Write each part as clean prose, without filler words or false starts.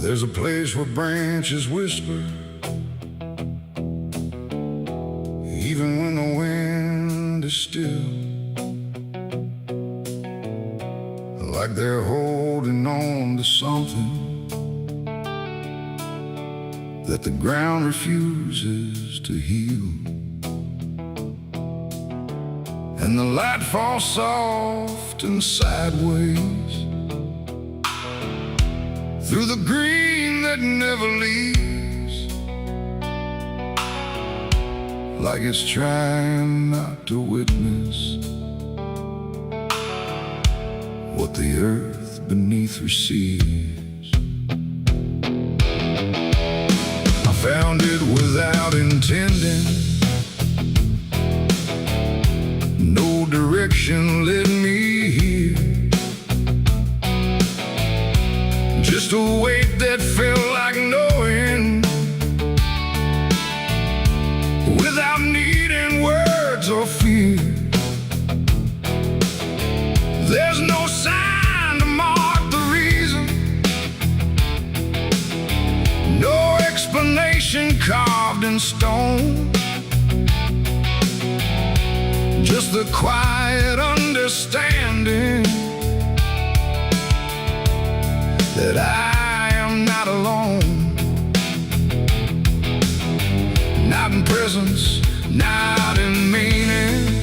There's a place where branches whisper, even when the wind is still, like they're holding on to something that the ground refuses to heal. And the light falls soft and sideways through the green that never leaves, like it's trying not to witness what the earth beneath receives. I found it without intending, no direction led me here, just a weight that felt like knowing, without needing words or fear. There's no sign to mark the reason, no explanation carved in stone, just the quiet understanding that I am not alone, not in presence, not in meaning,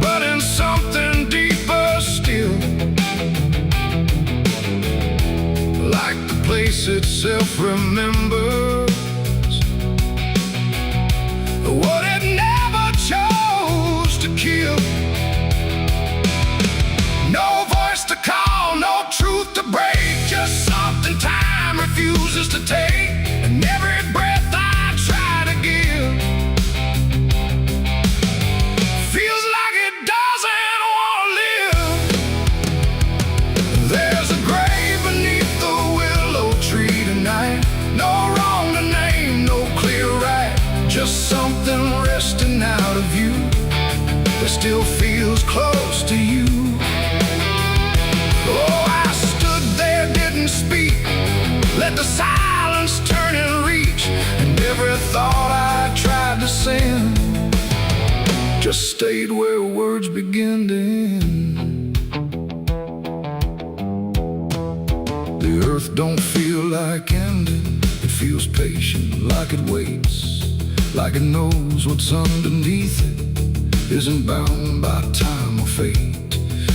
but in something deeper still, like the place itself remembers what it never chose to kill. No voice to call, no truth to break, just something time refuses to take, and every breath I try to give feels like it doesn't want to live. There's a grave beneath the willow tree tonight, no wrong to name, no clear right, just something resting out of you that still feels close to you. Oh, I stood there, didn't speak, let the silence turn and reach, and every thought I tried to send just stayed where words begin to end. The earth don't feel like ending, it feels patient, like it waits, like it knows what's underneath it isn't bound by time or fate.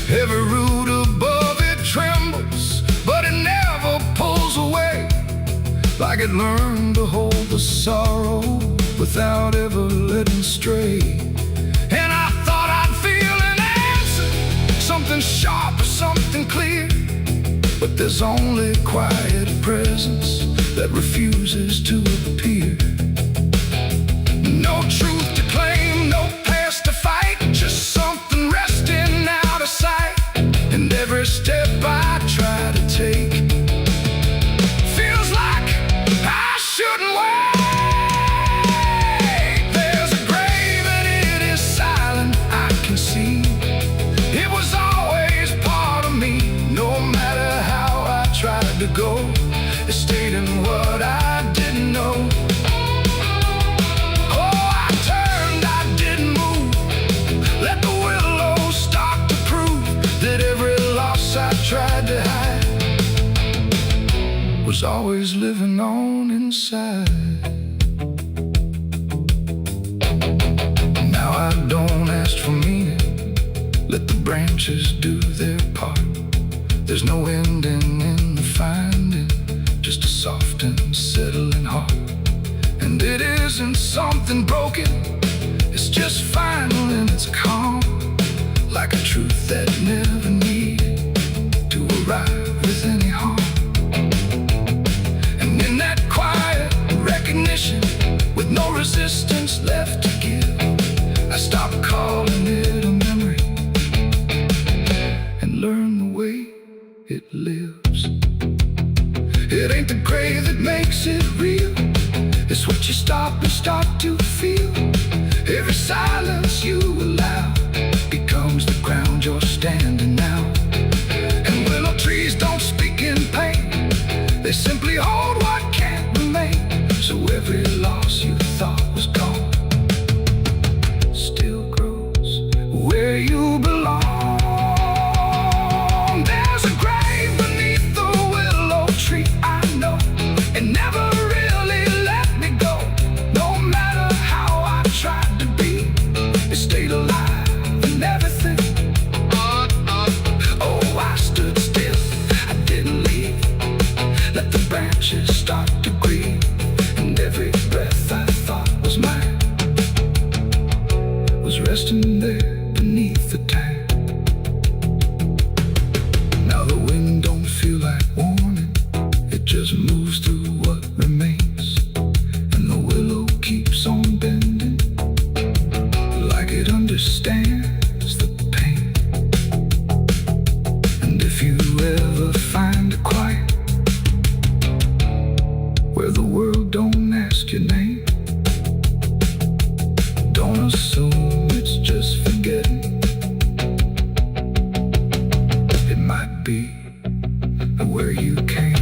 Every root above it trembles, but it never pulls away, like it learned to hold the sorrow without ever letting stray. And I thought I'd feel an answer, something sharp or something clear, but there's only quiet presence that refuses to appear. No truth to claim, no past to fight, just something resting out of sight, and every step I try to take feels like I shouldn't wait. There's a grave and it is silent, I can see. It was always part of me, no matter how I tried to go, it stayed in what I didn't know. Tried to hide was always living on inside. Now I don't ask for meaning, let the branches do their part. There's no ending in the finding, just a soft and settling heart. And it isn't something broken, it's just final and it's calm, like a truth that never needed to arrive with any harm. And in that quiet recognition, with no resistance left to give, I stopped calling it a memory and learned the way it lives. It ain't the gray that makes it real. It's what you stop and start to feel. Every silence you allow becomes the ground you're standing now. And willow trees don't speak in pain, they simply hold what can't remain. So every loss you thought was gone still grows where you belong. There's a grave beneath the willow tree, I know. It never really let me go. No matter how I tried to be, it stayed alive and everything. Oh, I stood still, I didn't leave. Let the branches start to grieve. And every breath I thought was mine was resting there beneath the tank. Now the wind don't feel like warning, it just moves through what remains. And the willow keeps on bending, like it understands the pain. And if you ever find a quiet where the world don't ask your name, don't assume it's just forgetting. It might be where you came.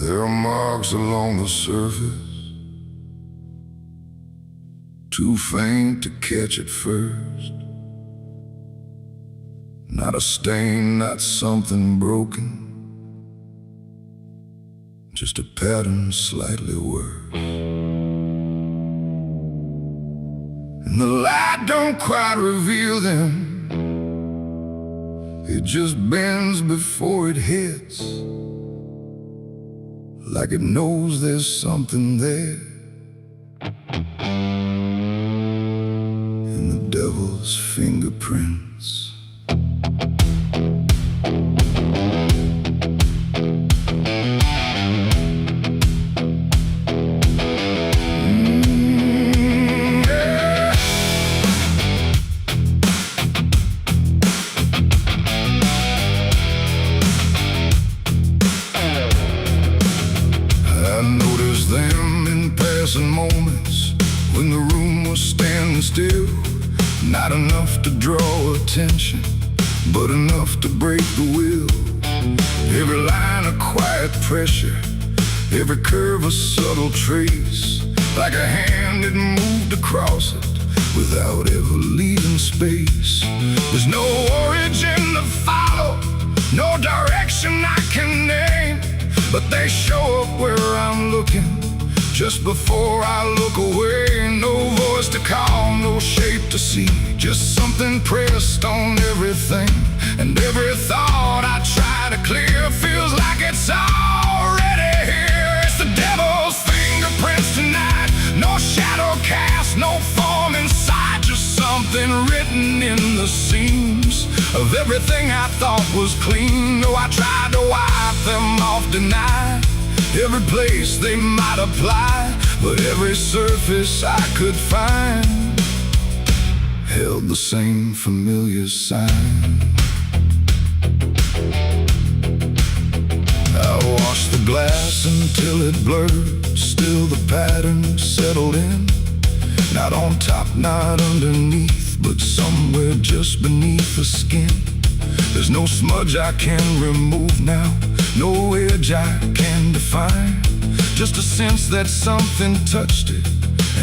There are marks along the surface, too faint to catch at first. Not a stain, not something broken, just a pattern slightly worse. And the light don't quite reveal them, it just bends before it hits, like it knows there's something there. In the devil's fingerprints. Them in passing moments when the room was standing still. Not enough to draw attention, but enough to break the will. Every line a quiet pressure, every curve a subtle trace, like a hand that moved across it without ever leaving space. There's no origin to follow, no direction I can name, but they show up where I'm looking just before I look away. No voice to call, no shape to see, just something pressed on everything. And every thought I try to clear feels like it's already here. It's the devil's fingerprints tonight, no shadow cast, no form inside, just something written in the seams of everything I thought was clean. No, I tried to wipe them off, deny every place they might apply, but every surface I could find held the same familiar sign. I washed the glass until it blurred, still the pattern settled in. Not on top, not underneath, but somewhere just beneath the skin. There's no smudge I can remove now, no edge I can define, just a sense that something touched it,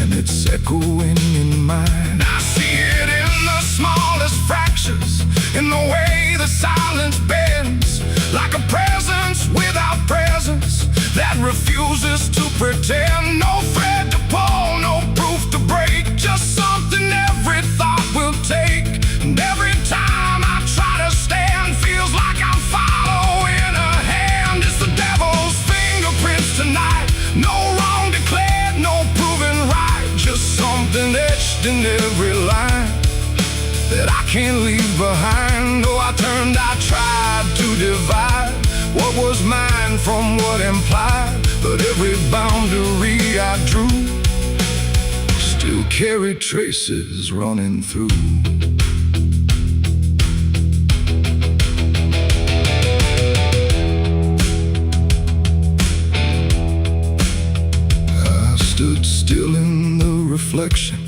and it's echoing in mine. I see it in the smallest fractures, in the way the silence bends, like a presence without presence that refuses to pretend. No thread to pull, no proof to break, just something every thought will take. And every time I try to stand, feels like I'm following a hand. It's the devil's fingerprints tonight, no wrong declared, no proven right, just something etched in every line that I can't leave behind. carried traces running through. I stood still in the reflection,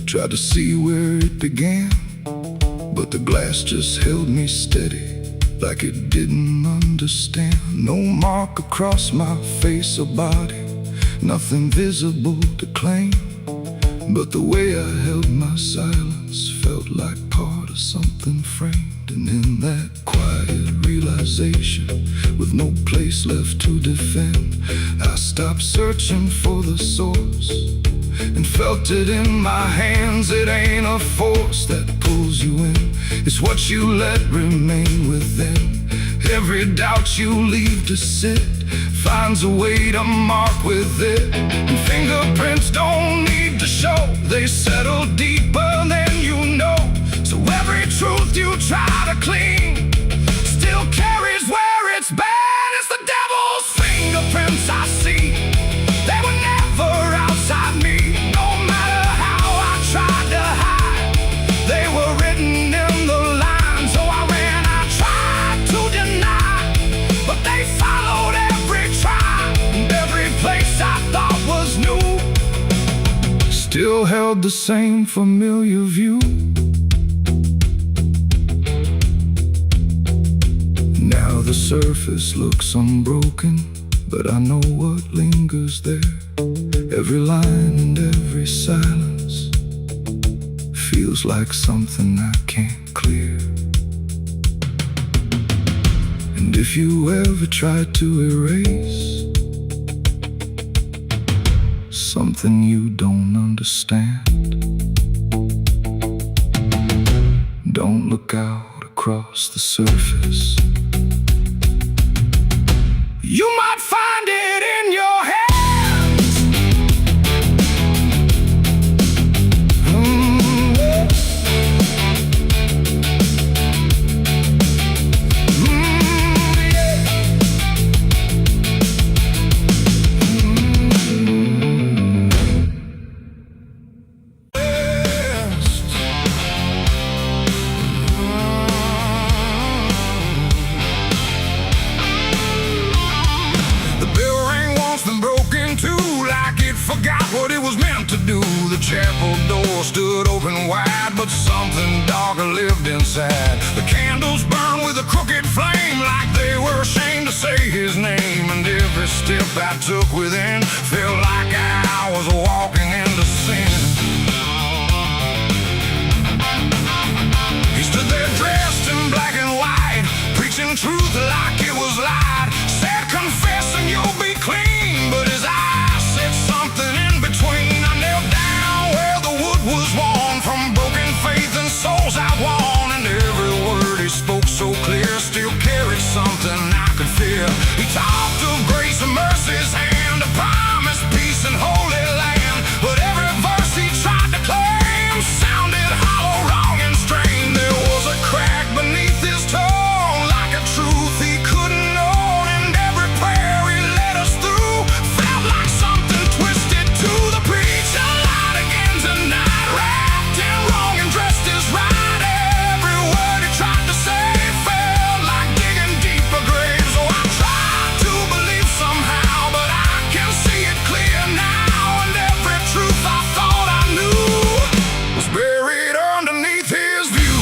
tried to see where it began, but the glass just held me steady, like it didn't understand. No mark across my face or body, nothing visible to claim, but the way I held my silence felt like part of something framed. And in that quiet realization, with no place left to defend, I stopped searching for the source and felt it in my hands. It ain't a force that pulls you in, it's what you let remain within. Every doubt you leave to sit finds a way to mark with it. And fingerprints don't need to show, they settle deeper than you know. So every truth you try to clean still carries where it's been. It's the devil's fingerprints I see, they were never outside me. No matter how I tried to hide, they were written in the line. So I ran, I tried to deny, but they followed every try. And every place I thought was new still held the same familiar view. Now the surface looks unbroken, but I know what lingers there. Every line and every silence feels like something I can't clear. And if you ever try to erase something you don't understand, don't look out across the surface. You might find it in your hands. Forgot what it was meant to do. The chapel door stood open wide, but something darker lived inside. The candles burned with a crooked flame, like they were ashamed to say his name. And every step I took within felt like I was walking into sin. He stood there dressed in black and white, preaching truth like it was light. Said, confess and you'll be clean, but his eyes said something in between. I knelt down where the wood was worn from broken faith and souls I've won. And every word he spoke so clear still carried something I could feel. He talked of grace and mercy's hand, a promise, peace and holy land. But every verse he tried to claim sounded hollow, wrong and strained. There was a crack beneath his tongue, like a truth he couldn't own. And every prayer he led us through felt like something twisted to the preach. A light again tonight, wrapped in wrong and dressed as right. Every word he tried to say felt like digging deeper graves. So I tried to believe somehow, but I can see it clear now. And every truth I thought I knew was buried underneath his view.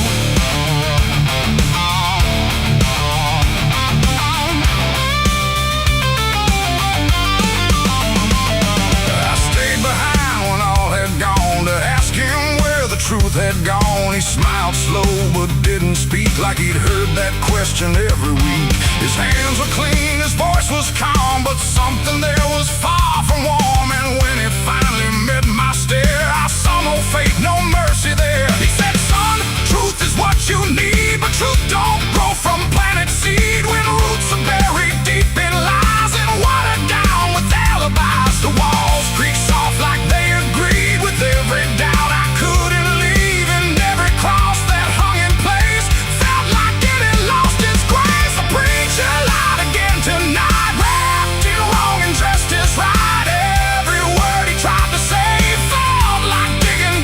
I stayed behind when all had gone to ask him where the truth had gone. He smiled slow but didn't speak, like he'd heard that question every week. His hands were clean, his voice was calm, but something there was far from warm. And when he finally met my stare, I saw no faith, no mercy there. He said, son, truth is what you need, but truth don't grow from planet seed. When roots are buried deep in lies and watered down with alibis, the walls creak soft like they agreed with every doubt I couldn't leave. And every cross that hung in place felt like it had lost its grace. I preach a lot again tonight, wrapped in wrong and dressed as right. Every word he tried to say felt like digging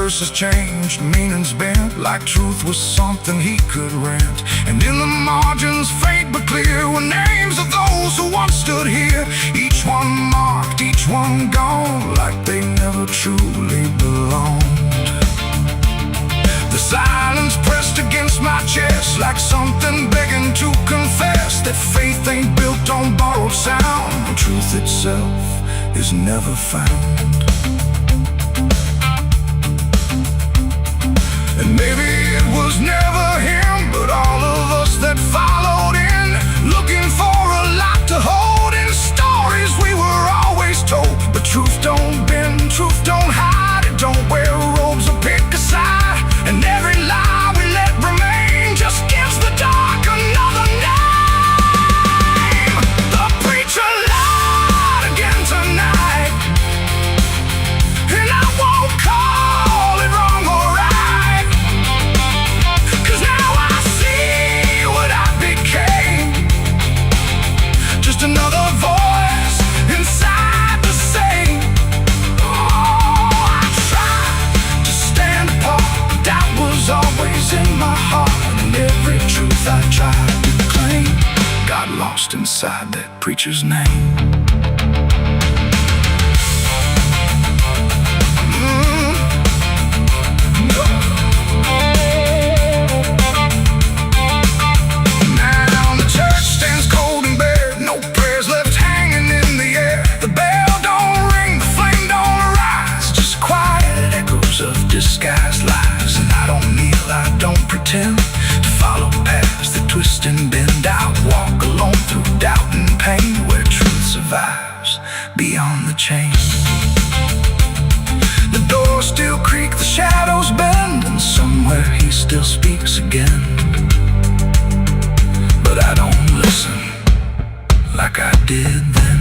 verses changed, meanings bent, like truth was something he could rent. And in the margins, faint but clear, were names of those who once stood here. Each one marked, each one gone, like they never truly belonged. The silence pressed against my chest, like something begging to confess that faith ain't built on borrowed sound, and truth itself is never found. And maybe it was never him, but all of us that followed in, looking for a lot to hold in stories we were always told. But truth don't bend, truth don't hide, it don't wear robes or pick a side. And every lie we let remain just gives the dark another name. The preacher lied again tonight, and I won't call it wrong or right, 'cause now I see what I became. Just another voice inside the same. Oh, I tried to stand apart, doubt was always in my heart, and every truth I tried to claim got lost inside that preacher's name. Now the church stands cold and bare, no prayers left hanging in the air. The bell don't ring, the flame don't rise, just quiet echoes of disguised lies. And I don't kneel, I don't pretend to follow paths that twist and bend. I walk alone through doubt and pain, where truth survives beyond the chain. The doors still creak, the shadows bend, and somewhere he still speaks again. But I don't listen like I did then,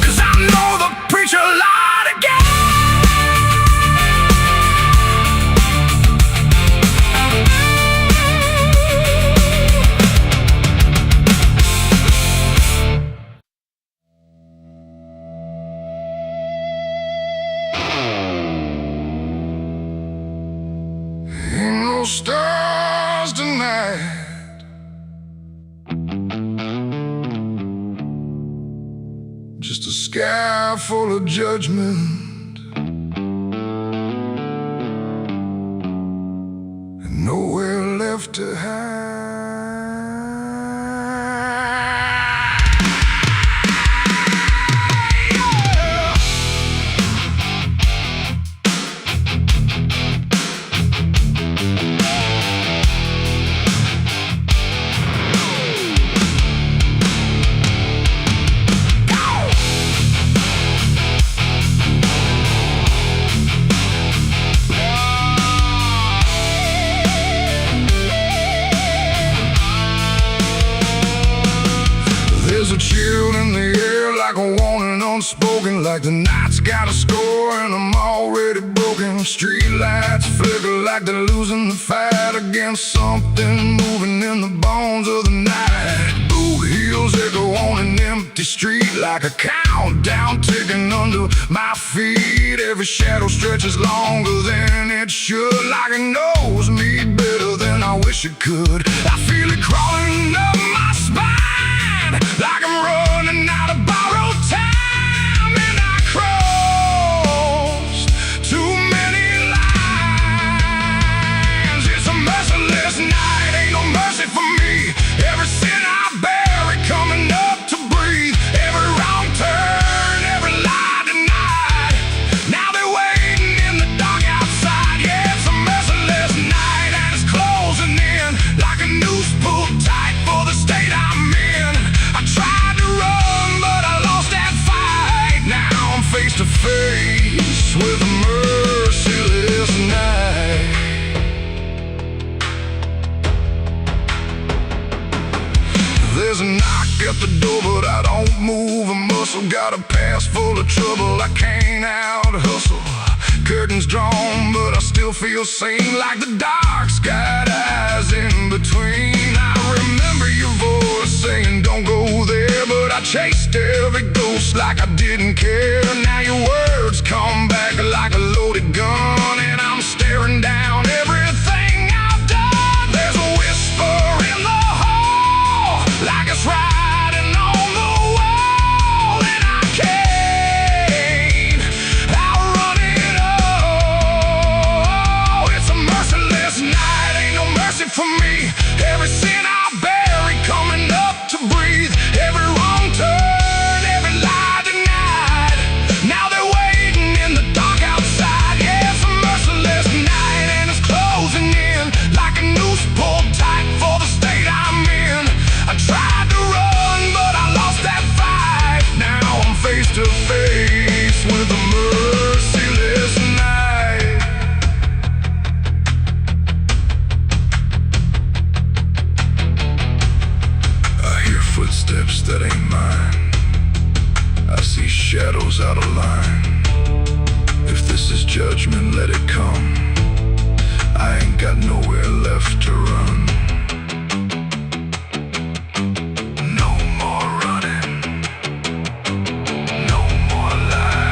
'cause I know the preacher lied again. Ain't no stars tonight, just a sky full of judgment, and nowhere left to hide. There's a chill in the air, like a warning unspoken, like the night's got a score and I'm already broken. Street lights flicker like they're losing the fight against something moving in the bones of the night. Boot heels echo on an empty street, like a countdown ticking under my feet. Every shadow stretches longer than it should, like it knows me better than I wish it could. I feel it crawling up my spine, like I'm running out of borrowed time, and I crossed too many lines. It's a merciless night, ain't no mercy for me. Every sin I bury coming up to breathe, every wrong turn, every lie denied. Now they're waiting in the dark outside. Yeah, it's a merciless night, and it's closing in like a noose pulled tight for the state I'm in. I tried to run, but I lost that fight. Now I'm face to face with a merciless night. There's a knock at the door, but I don't move a muscle. Got a past full of trouble, I can't out hustle. Curtains drawn, but I still feel sane, like the dark's got eyes in between. I remember your voice saying don't go there, but I chased every ghost like I didn't care. Now your words come back like a low shadows out of line. If this is judgment, let it come. I ain't got nowhere left to run. No more running. No more lies.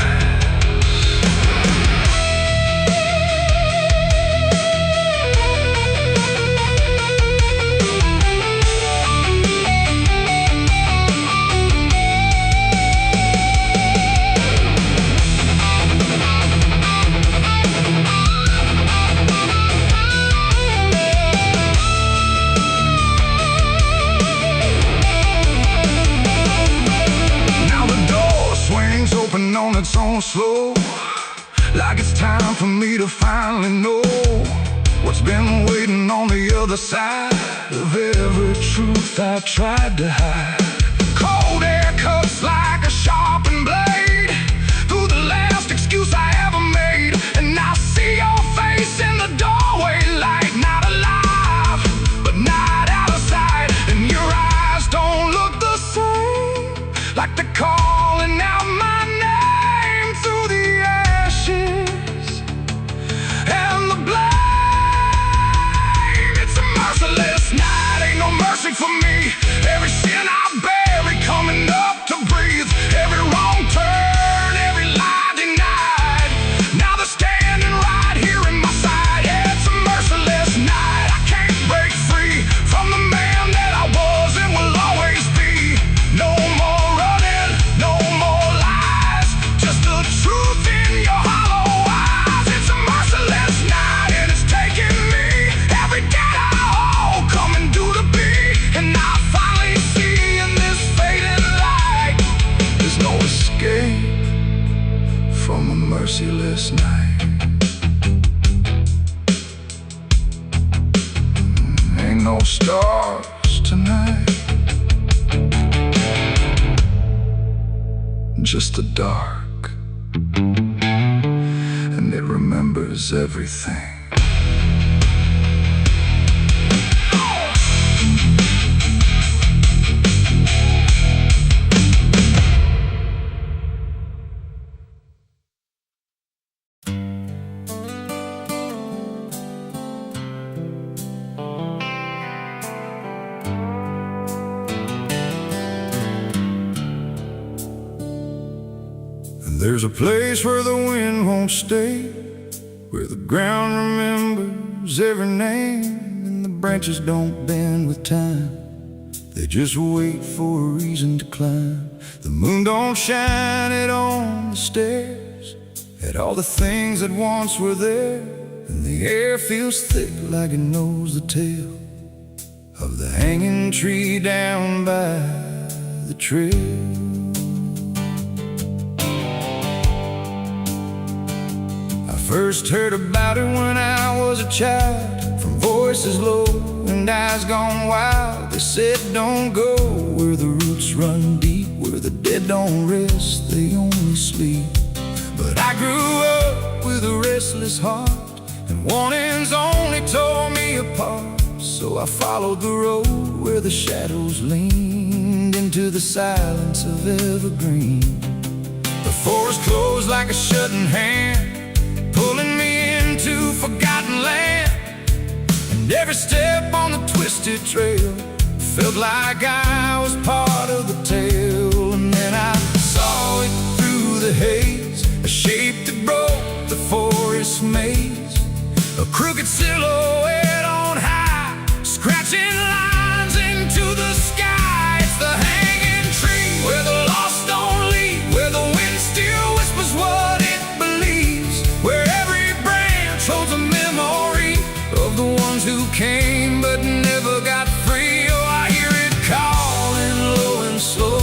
Open on its own slow, like it's time for me to finally know what's been waiting on the other side of every truth I tried to hide. Cold air cuts like a sharpened blade through the last excuse I ever made, and I see your face in the doorway, like not alive, but not out of sight. And your eyes don't look the same, like they're calling out my for me. Every sin I bury, coming up to breathe. Every wrong turn, every lie denied. Now they're standing right here in my side. Yeah, it's a merciless night. I can't break free from the man that I was and will always be. No more running, no more lies, just the truth in your hollow eyes. It's a merciless night and it's taking me every day I hold, coming due to be. And I finally see in this fading light, there's no escape from a merciless night. Ain't no stars tonight, just the dark, and it remembers everything. There's a place where the wind won't stay, where the ground remembers every name, and the branches don't bend with time. They just wait for a reason to climb. The moon don't shine it on the stairs at all the things that once were there, and the air feels thick like it knows the tale of the hanging tree down by the trail. First heard about it when I was a child, from voices low and eyes gone wild. They said don't go where the roots run deep, where the dead don't rest, they only sleep. But I grew up with a restless heart, and warnings only tore me apart. So I followed the road where the shadows leaned into the silence of evergreen. The forest closed like a shutting hand, pulling me into forgotten land. And every step on the twisted trail felt like I was part of the tale. And then I saw it through the haze, a shape that broke the forest maze, a crooked silhouette on high, scratching lines into the sky. It's the hanging tree where the lost don't leave, where the wind still whispers what it believes, where every branch holds a memory of the ones who came but never got free. Oh, I hear it calling low and slow,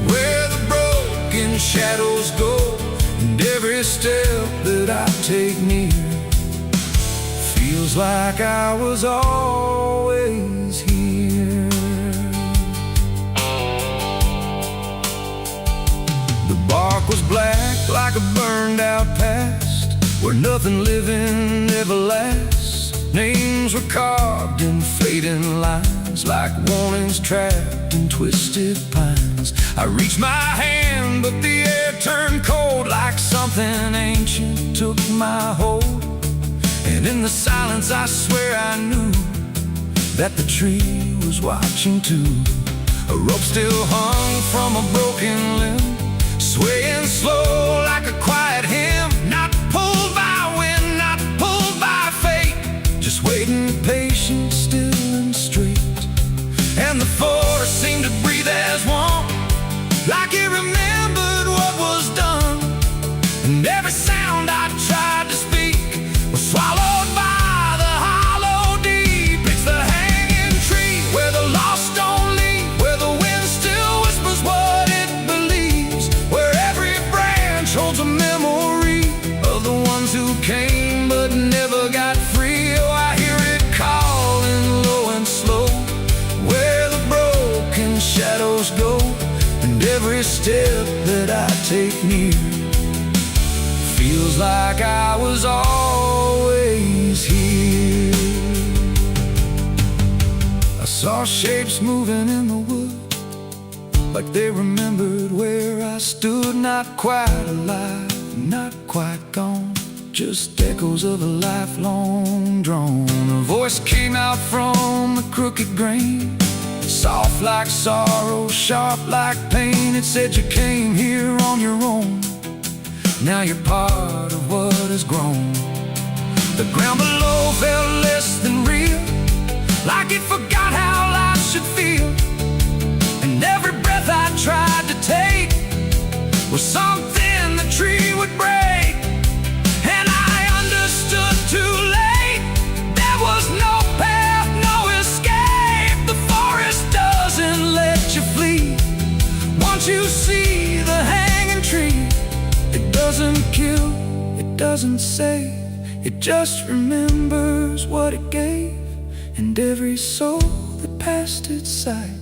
where the broken shadows go, and every step that I take near feels like I was always here. The bark was black like a burned out past, where nothing living ever lasts. Names were carved in fading lines, like warnings trapped in twisted pines. I reached my hand, but the air turned cold, like something ancient took my hold. And in the silence I swear I knew that the tree was watching too. A rope still hung from a broken limb, swaying slow like a quiet hymn. Not pulled by wind, not pulled by fate, just waiting patient, still and straight. And the forest seemed to breathe as one, like it remembered what was done. And every sound I tried to speak was swallowed by the hollow deep. It's the hanging tree where the lost don't leave, where the wind still whispers what it believes, where every branch holds a memory of the ones who came but never got free. Oh, I hear it calling low and slow, where the broken shadows go. And every step that I take near feels like I was always here. I saw shapes moving in the wood, like they remembered where I stood. Not quite alive, not quite gone, just echoes of a lifelong drone. A voice came out from the crooked grain, soft like sorrow, sharp like pain. It said you came here on your own, now you're part of what has grown. The ground below felt less than real, like it forgot how life should feel. And every breath I tried to take was something the tree would break. And I understood too late, there was no path, no escape. The forest doesn't let you flee. Once you see the hanging tree, it doesn't kill, it doesn't save, it just remembers what it gave. And every soul that passed its sight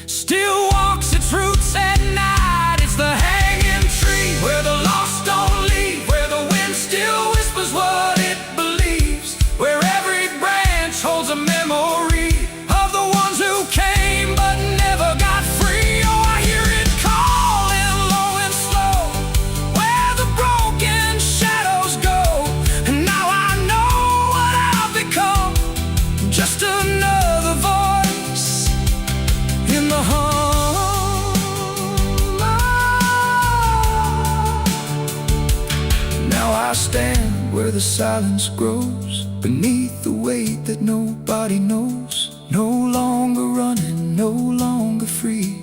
still walks its roots at night. It's the hanging tree where the lost don't leave, where the wind still whispers what it believes, where every branch holds a memory of the ones who came but never got free. Oh, I hear it calling low and slow, where the broken shadows go. And now I know what I've become, just another voice in the hum. Now I stand where the silence grows, beneath the weight that nobody knows. No longer running, no longer free,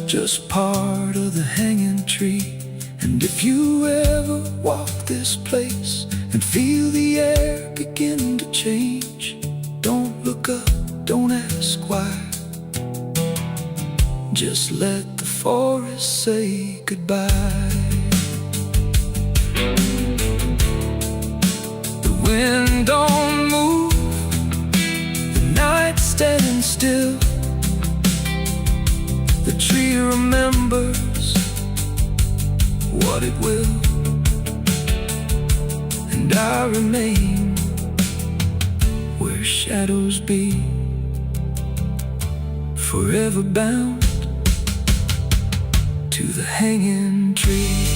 just part of the hanging tree. And if you ever walk this place and feel the air begin to change, don't look up, don't ask why, just let the forest say goodbye. The wind don't move, the night's standing still. The tree remembers what it will, and I remain where shadows be, forever bound to the hanging tree.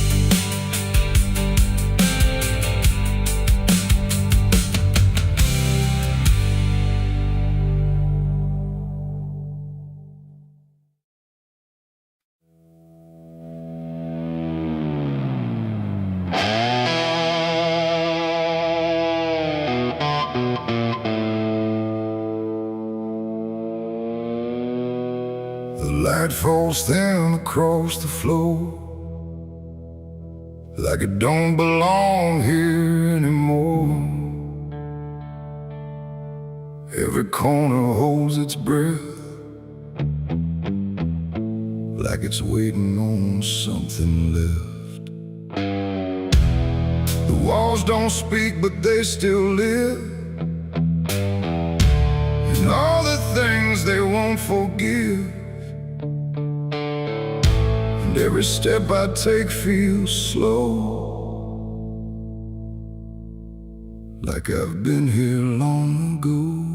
The light falls thin across the floor, like it don't belong here anymore. Every corner holds its breath, like it's waiting on something left. The walls don't speak, but they still live, and all the things they won't forgive. And every step I take feels slow, like I've been here long ago.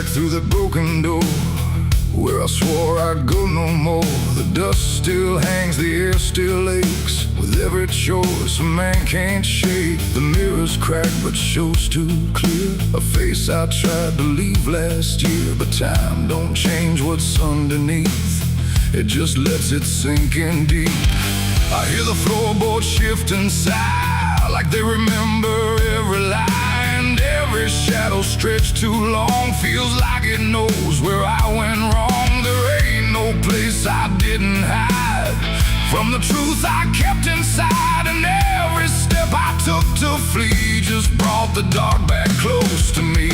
back through the broken door, where I swore I'd go no more. The dust still hangs, the air still aches, with every choice a man can't shake. The mirror's cracked but shows too clear, a face I tried to leave last year. But time don't change what's underneath, it just lets it sink in deep. I hear the floorboards shift and sigh, like they remember every lie. And every shadow stretched too long feels like it knows where I went wrong. There ain't no place I didn't hide from the truth I kept inside. And every step I took to flee just brought the dark back close to me.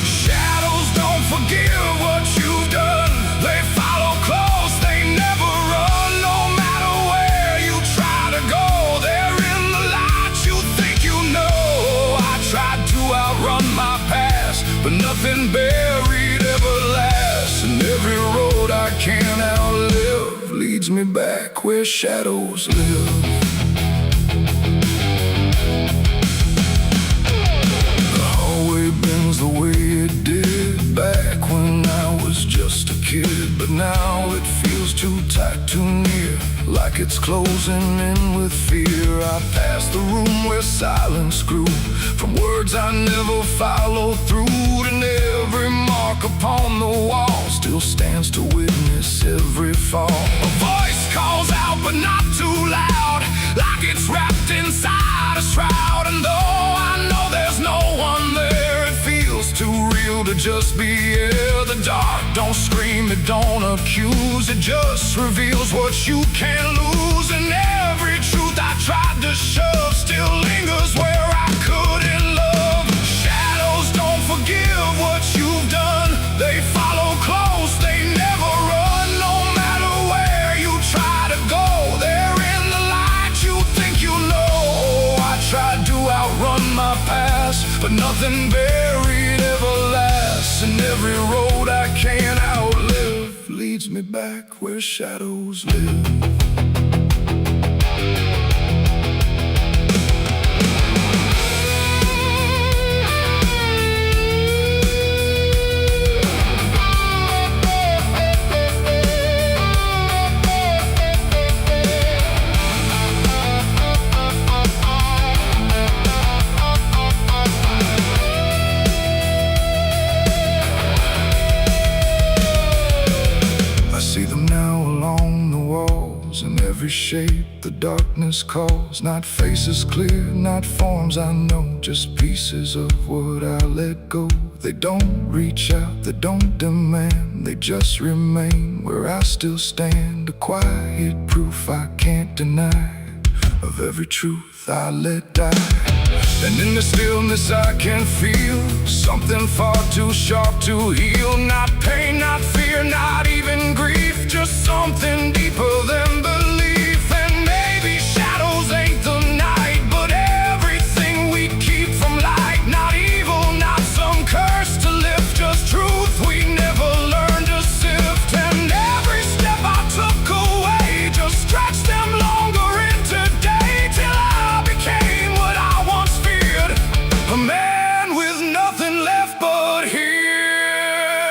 Shadows don't forgive what you've done, they follow close, they never run. No matter where you try to go, they're in the light you think you know. I tried to outrun my past, but nothing buried ever lasts. And every road I can't outlive leads me back where shadows live. The hallway bends the way it did back when I was just a kid, but now it feels too tight, too near, like it's closing in with fear. I passed the room where silence grew, from words I never followed through. And every mark upon the wall still stands to witness every fall. A voice calls out but not too loud, like it's wrapped inside a shroud. And though I know there's no one there, it feels too real to just be here. The dark don't scream, it don't accuse, it just reveals what you can't lose. And every truth I tried to shove still lingers where I couldn't love. Shadows don't forgive what you've done, they follow close, they never run. No matter where you try to go, they're in the light you think you know. I tried to outrun my past, but nothing buried ever lasts. And every road I can't outlive leads me back where shadows live. In every shape the darkness calls, not faces clear, not forms I know, just pieces of what I let go. They don't reach out, they don't demand, they just remain where I still stand. A quiet proof I can't deny of every truth I let die. And in the stillness I can feel something far too sharp to heal. Not pain, not fear, not even grief, just something deeper than belief. And maybe shadows ain't the night, but everything we keep from light. Not evil, not some curse to lift, just truth we never learned to sift. And every step I took away just stretched them longer into day, till I became what I once feared, a man with nothing left but here.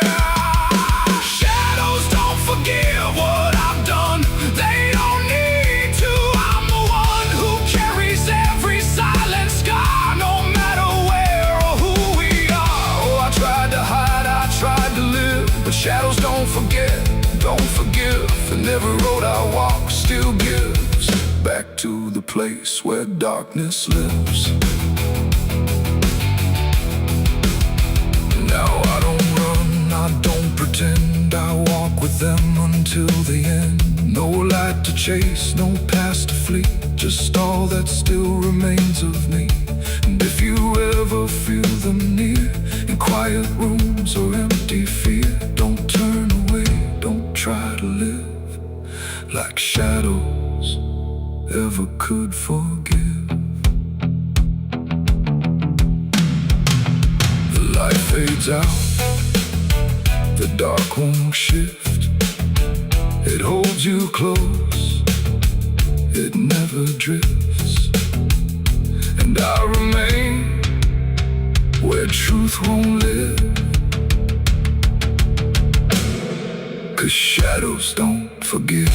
Shadows don't forgive what I've done, they don't need to. I'm the one who carries every silent scar, no matter where or who we are. Oh, I tried to hide, I tried to live, but shadows don't forget, don't forgive. And every road I walk still gives back to the place where darkness lives. Now I don't run, I don't pretend, I walk with them until the end. No light to chase, no past to flee, just all that still remains of me. And if you ever feel them near, in quiet rooms or empty fear, don't turn away, don't try to live like shadows ever could forgive. The light fades out, the dark won't shift, it holds you close, it never drifts. And I remain where truth won't live, 'cause shadows don't forget.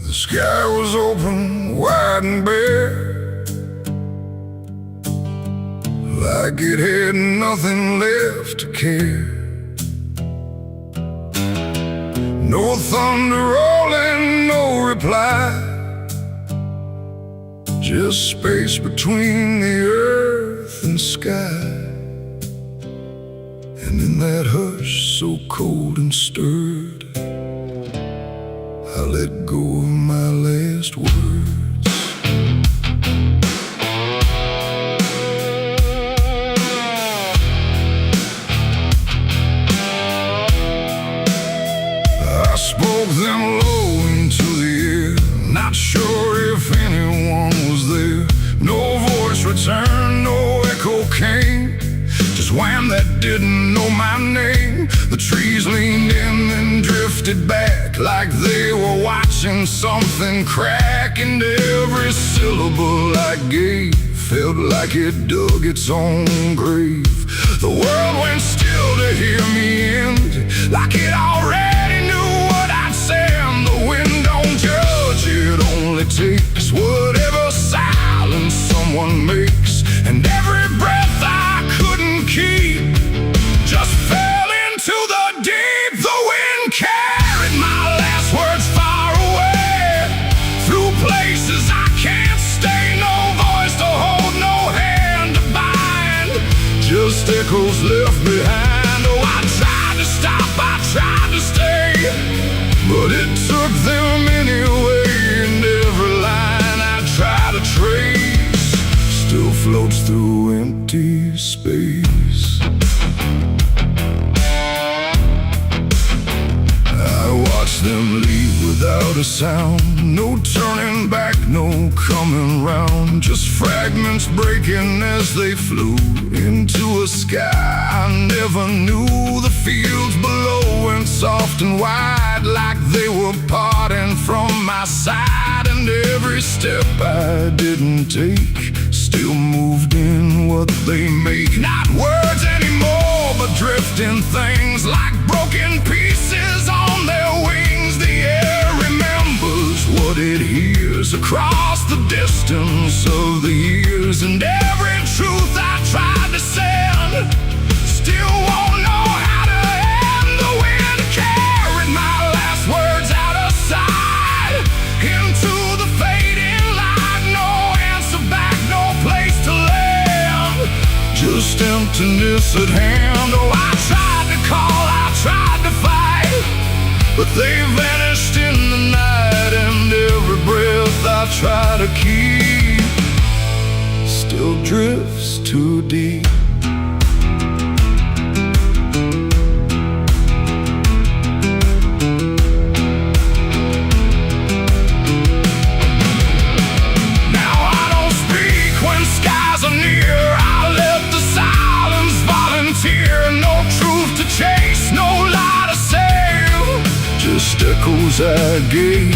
The sky was open, wide and bare, like it had nothing left to care. No thunder rolling, no reply, just space between the earth and sky. And in that hush so cold and stirred, I let go of my last words. I spoke them low into the air, not sure if anyone was there. No voice returned, no echo came, just wham that didn't know my name. The trees leaned in and drifted back like they were watching something crack, and every syllable I gave felt like it dug its own grave. The world went still to hear me end, like it already knew what I'd say. And the wind don't judge, it only takes whatever silence someone makes. And every breath I couldn't keep just fell into the deep. The wind carried my last words far away, through places I can't stay. No voice to hold, no hand to bind, just echoes left behind. Oh, I tried to stop, I tried to stay, but it took them anyway. And every line I try to trace still floats through empty space. I watched them leave without a sound, no turning back, no coming round, just fragments breaking as they flew into a sky I never knew. The fields below went soft and wide, like they were parting from my side. And every step I didn't take still moved in what they make. Not words anymore, but drifting things, like broken pieces on their wings. The air remembers what it hears across the distance of the years. And every truth I tried to send still won't know how to end. The wind carried my last words out of sight, into the fading light. No answer back, no place to land, just emptiness at hand. Oh, I tried to call, I tried to fight, but they vanished in the night. And every breath I try to keep still drifts too deep. Now I don't speak when skies are near, I let the silence volunteer. No truth to chase, no lie to save, just echoes I gave.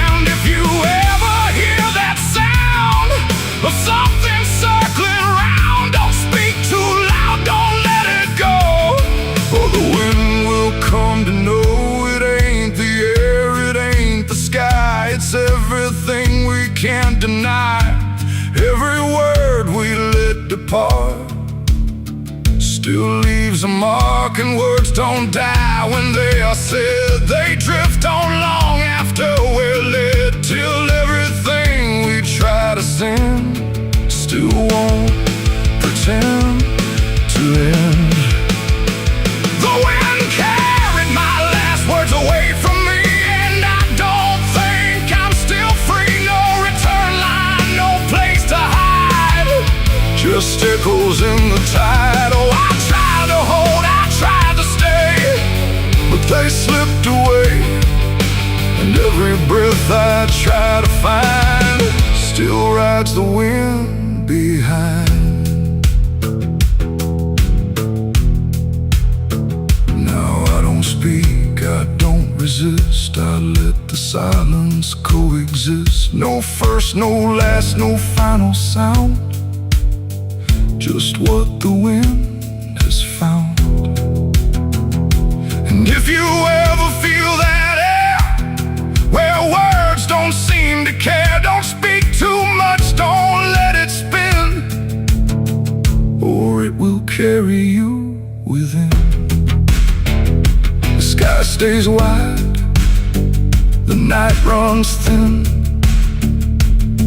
And if you ever hear that sound of something circling round, don't speak too loud, don't let it go, or the wind will come to know it ain't the air, it ain't the sky, it's everything we can't deny. Every word we let depart still leaves a mark, and words don't die when they are said. They drift on long after we're led, till everything we try to send still won't pretend to end. The wind carried my last words away from me, and I don't think I'm still free. No return. they slipped away, and every breath I try to find still rides the wind behind. Now I don't speak, I don't resist, I let the silence coexist. No first, no last, no final sound, just what the wind has found. And if you ever feel that air where words don't seem to care, don't speak too much, don't let it spin, or it will carry you within. The sky stays wide, the night runs thin,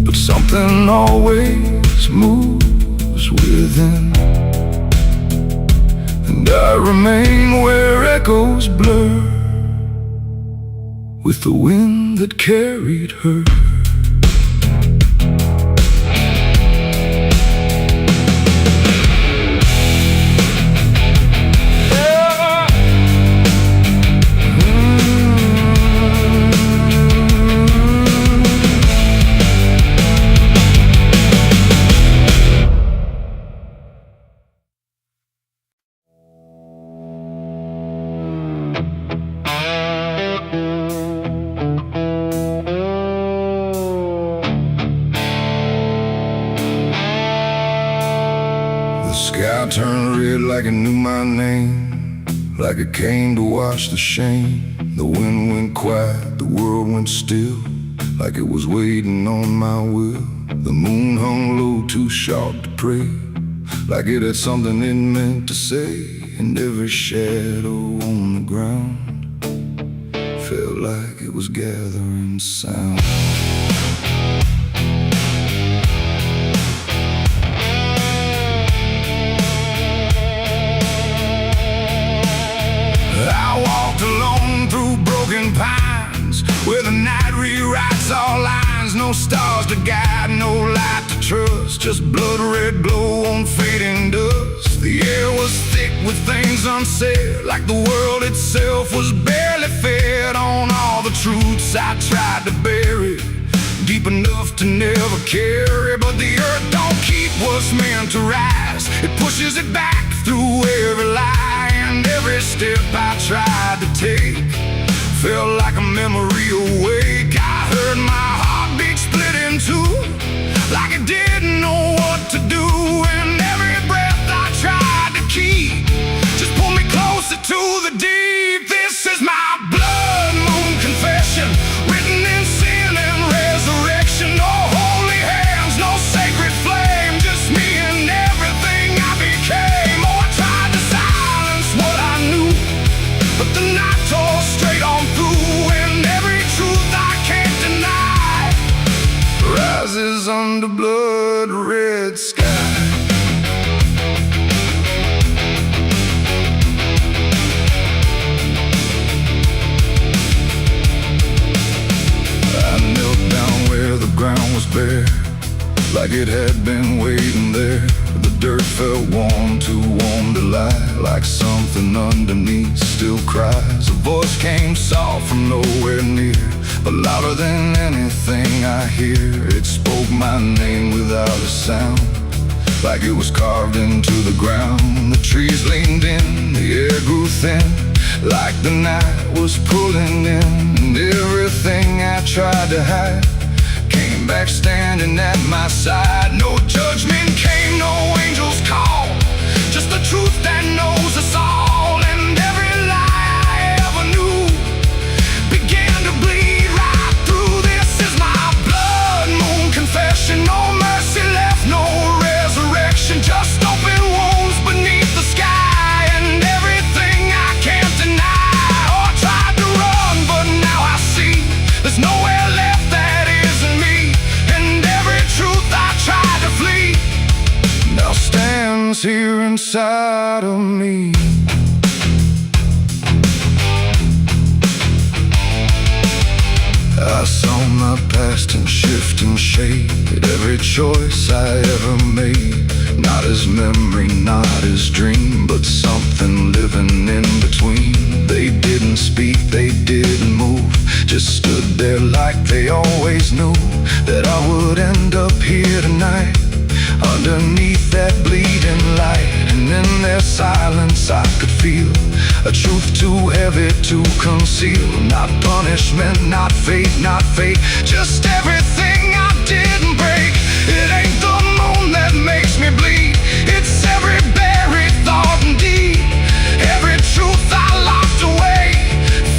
but something always moves within. And I remain where echoes blur with the wind that carried her. The sky turned red like it knew my name, like it came to wash the shame. The wind went quiet, the world went still, like it was waiting on my will. The moon hung low, too sharp to pray, like it had something it meant to say. And every shadow on the ground felt like it was gathering sound. I walked alone through broken pines, where the night rewrites all lines. No stars to guide, no light to trust, just blood red glow on fading dust. The air was thick with things unsaid, like the world itself was barely fed on all the truths I tried to bury, deep enough to never carry. But the earth don't keep what's meant to rise, it pushes it back through every lie. And every step I tried to take felt like a memory awake. I heard my heartbeat split in two, like it didn't know what to do. And every breath I tried to keep just pulled me closer to the deep. This is my blood moon confession, written in sin and resurrection. No holy hands, no sacred flame, just me and everything I became. Oh, I tried to silence what I knew, but the night tore straight on through. And every truth I can't deny rises under blood red sky. I knelt down where the ground was bare, like it had been waiting there. The dirt felt warm, too warm to lie, like something underneath still cries. A voice came soft from nowhere near, but louder than anything I hear. It spoke my name without a sound, like it was carved into the ground. The trees leaned in, the air grew thin, like the night was pulling in. And everything I tried to hide came back standing at my side. No judgment came, no angel's call, just the truth that knows us all. And every lie I ever knew began to bleed right through. This is my blood moon confession. No mercy left, no resurrection, just open wounds beneath the sky. And everything I can't deny. Oh, I tried to run, but now I see there's nowhere left that isn't me. And every truth I tried to flee now stands here inside of me. I saw my past in shifting shade, every choice I ever made. Not as memory, not as dream, but something living in between. They didn't speak, they didn't move, just stood there like they always knew that I would end up here tonight, underneath that bleeding light. And in their silence I could feel a truth too heavy to conceal. Not punishment, not fate, not fate, just everything I didn't break. It ain't the moon that makes me bleed, it's every buried thought and deed, every truth I locked away,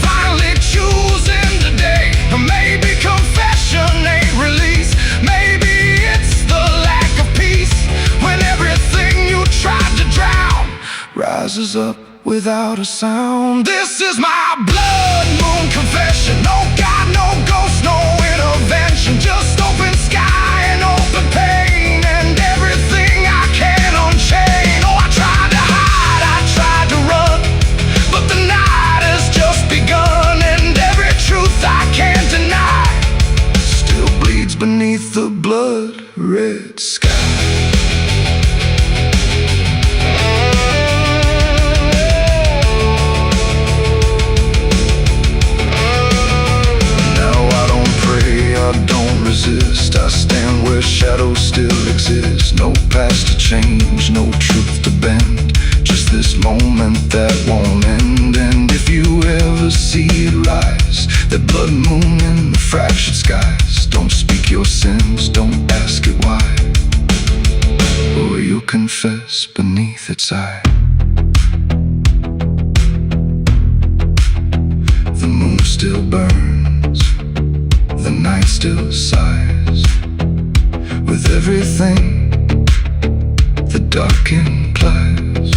finally choosing today. Maybe confession ain't release, maybe it's the lack of peace, when everything you tried to drown rises up without a sound. This is my blood moon confession. No God, no ghost, no intervention, just open sky and open pain, and everything I can unchain. Oh, I tried to hide, I tried to run, but the night has just begun, and every truth I can't deny still bleeds beneath the blood-red sky. I stand where shadows still exist. No past to change, no truth to bend, just this moment that won't end. And if you ever see it rise, that blood moon in the fractured skies, don't speak your sins, don't ask it why, or you'll confess beneath its eye. The moon still burns, the night still sighs, with everything the dark implies.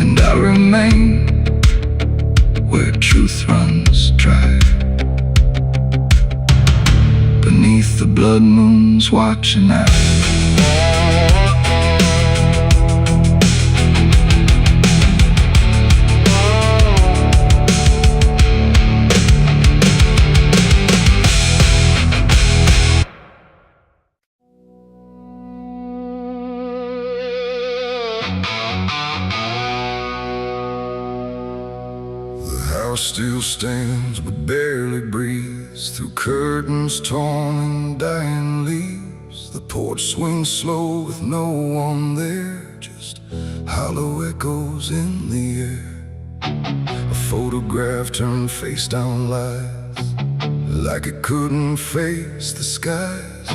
And I remain where truth runs dry, beneath the blood moon's watching eye. The house still stands but barely breathes through curtains torn and dying leaves. The porch swings slow with no one there, just hollow echoes in the air. A photograph turned face down lies, like it couldn't face the skies.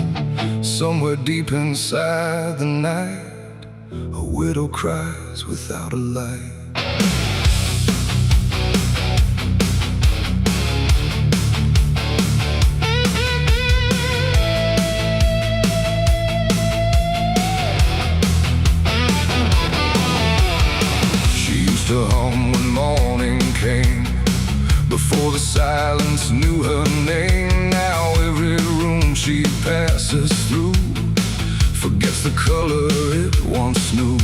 Somewhere deep inside the night, a widow cries without a light. To hum when morning came, before the silence knew her name. Now every room she passes through forgets the color it once knew.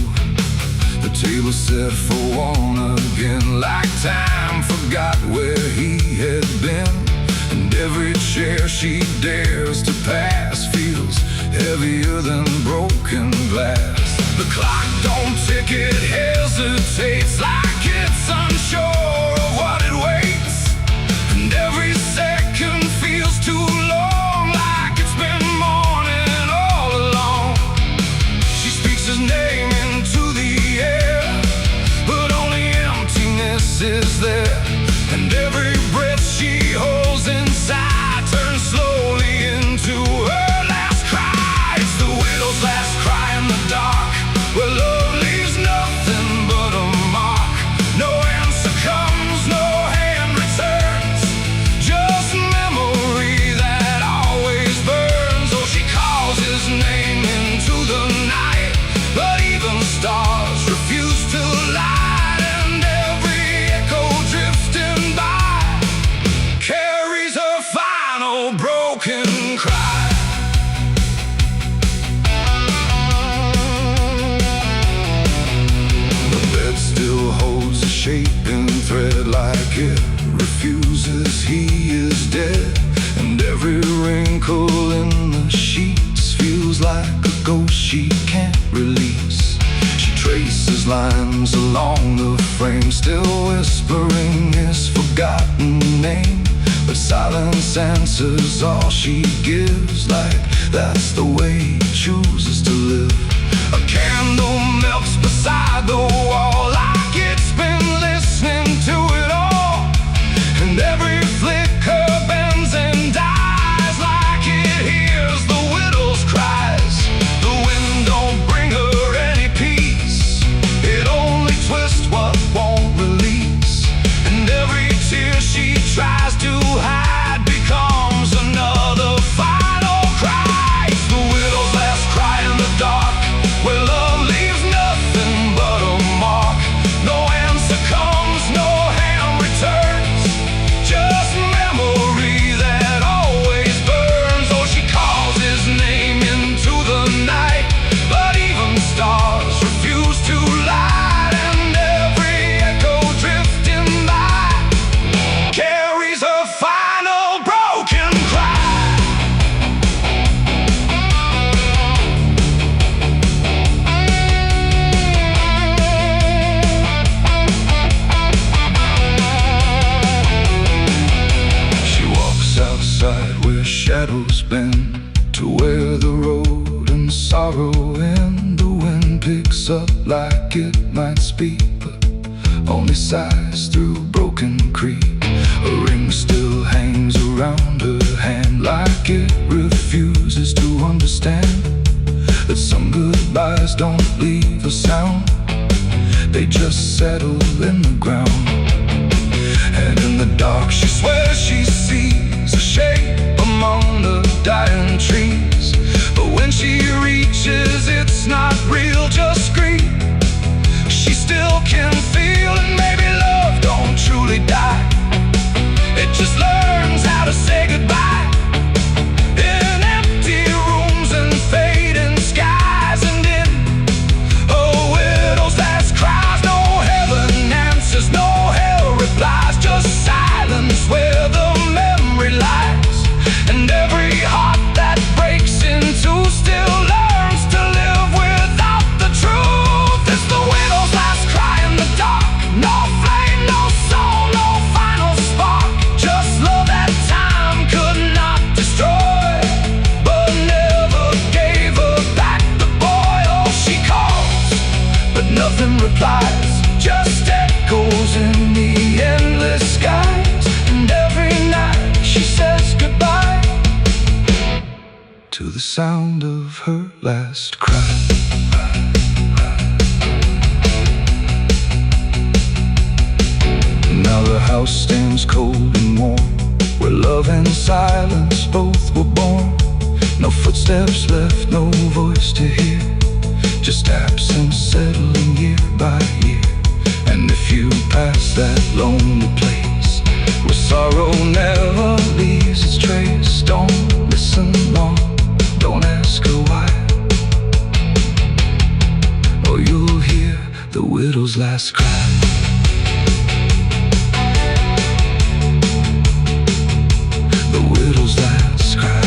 The table set for one again, like time forgot where he had been. And every chair she dares to pass feels heavier than broken glass. The clock don't tick, it hesitates, like it's unsure of what it waits. And every second feels too long, like it's been mourning all along. She speaks his name into the air, but only emptiness is there. And every breath she holds inside turns slowly into her last cry. It's the widow's last cry in the dark, where love leaves nothing but a mark. No answer comes, no hand returns, just memory that always burns. Oh, she calls his name into the night, but even stars refuse to light. And every echo drifting by carries her final broken cry. Shaping thread, like it refuses he is dead. And Every wrinkle in the sheets feels like a ghost she can't release. She traces lines along the frame, still whispering his forgotten name. But silence answers all she gives, like that's the way he chooses to live. A candle melts beside the wall, like it's been listening to it all. And every flicker bends and dies, like it hears the widow's cries. The wind don't bring her any peace, it only twists what won't release. And every tear she tries to hide becomes another final cry. It's the widow's last cry in the dark, where love leaves nothing but a mark. No answer comes, no hand returns, just memory that always burns. Oh, she calls his name into the night, but even stars refuse to light. And every echo drifting by carries her final broken cry. She walks outside where shadows bend, to where the road and sorrow end. The wind picks up like it might speak, but only sighs through broken creek. A ring still hangs around her hand, like it refuses to understand that some goodbyes don't leave a sound, they just settle in the ground. And in the dark she swears she sees a shape among the dying trees. But when she reaches, it's not real, just grief. She still can feel, and maybe love don't truly die, it just learns how to say goodbye. In empty rooms and fading skies, and in a widow's last cries, no heaven answers, no hell replies, just silence where the memory lies. And every heart that breaks in two still learns to live without the truth. It's the widow's last cry in the dark, no flame, no soul, no final spark, just love that time could not destroy, but never gave her back the boy. Oh, she calls, but nothing replies, just echoes in the endless skies. And every night she says goodbye to the sound of her last cry. Now the house stands cold and warm, where love and silence both were born. No footsteps left, no voice to hear, just absence settling year by year. And if you pass that lonely place, where sorrow never leaves its trace, don't listen long, don't ask her why, or you'll hear the widow's last cry. The widow's last cry.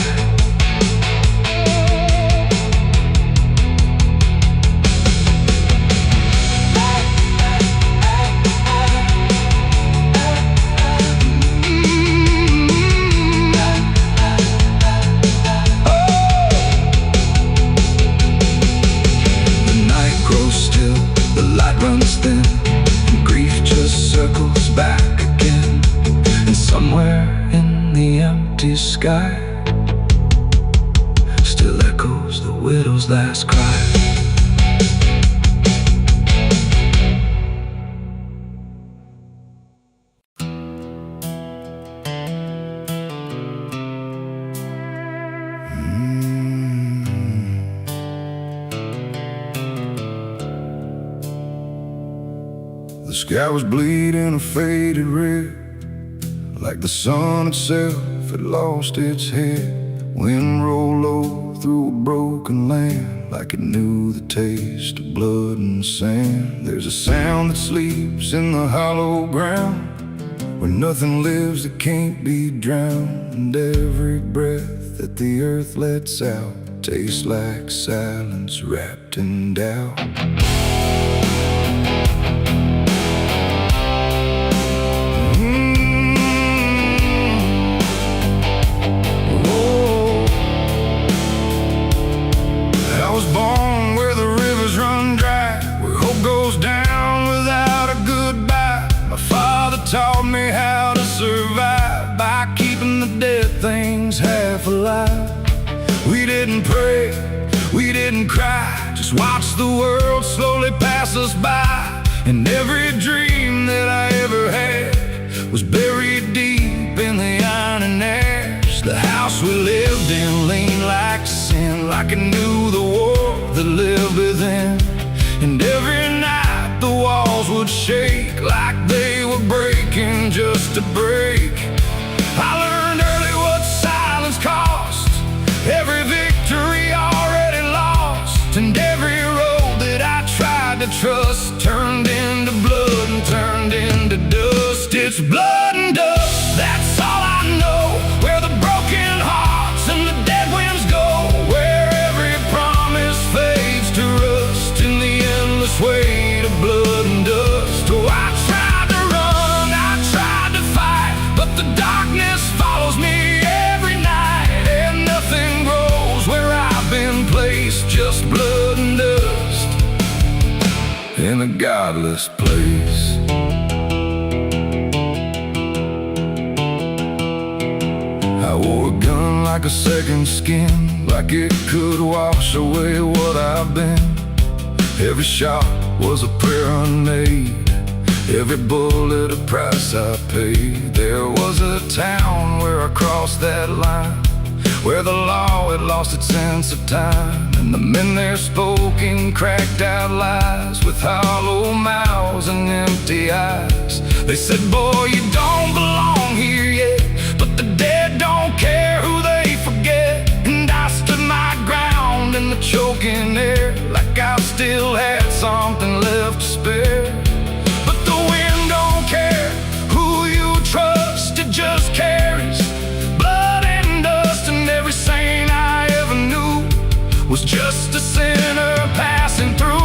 Runs thin, and grief just circles back again. And somewhere in the empty sky still echoes the widow's last cry. The sky was bleeding a faded red, like the sun itself had lost its head. Wind rolled low through a broken land, like it knew the taste of blood and sand. There's a sound that sleeps in the hollow ground, where nothing lives that can't be drowned, and every breath that the earth lets out tastes like silence wrapped in doubt. I was born where the rivers run dry, where hope goes down without a goodbye. My father taught me how to survive by keeping the dead things half alive. We didn't pray, we didn't cry, just watch the world slowly pass us by. And every dream that I ever had was buried deep in the iron and ash. The house we lived in leaned like sin, like it knew the war that lived within. And every night the walls would shake like they were breaking just to break. I learned early what silence cost, every victory already lost, and every road that I tried to trust turned into blood and turned into dust. It's blood and dust, that's all I know, where the broken hearts and the dead winds go, where every promise fades to rust in the endless weight of blood and dust. Oh, I tried to run, I tried to fight, but the darkness follows me every night, and nothing grows where I've been placed, just blood and dust in a godless place. I wore a gun like a second skin, like it could wash away what I've been. Every shot was a prayer unmade, every bullet a price I paid. There was a town where I crossed that line, where the law had lost its sense of time, and the men there spoke in cracked out lies, with hollow mouths and empty eyes. They said, boy, you don't belong here yet, but the dead don't care who they forget. And I stood my ground in the choking air, like I still had something left to spare. But the wind don't care who you trust, it just carries blood and dust. And every saint I ever knew was just a sinner passing through.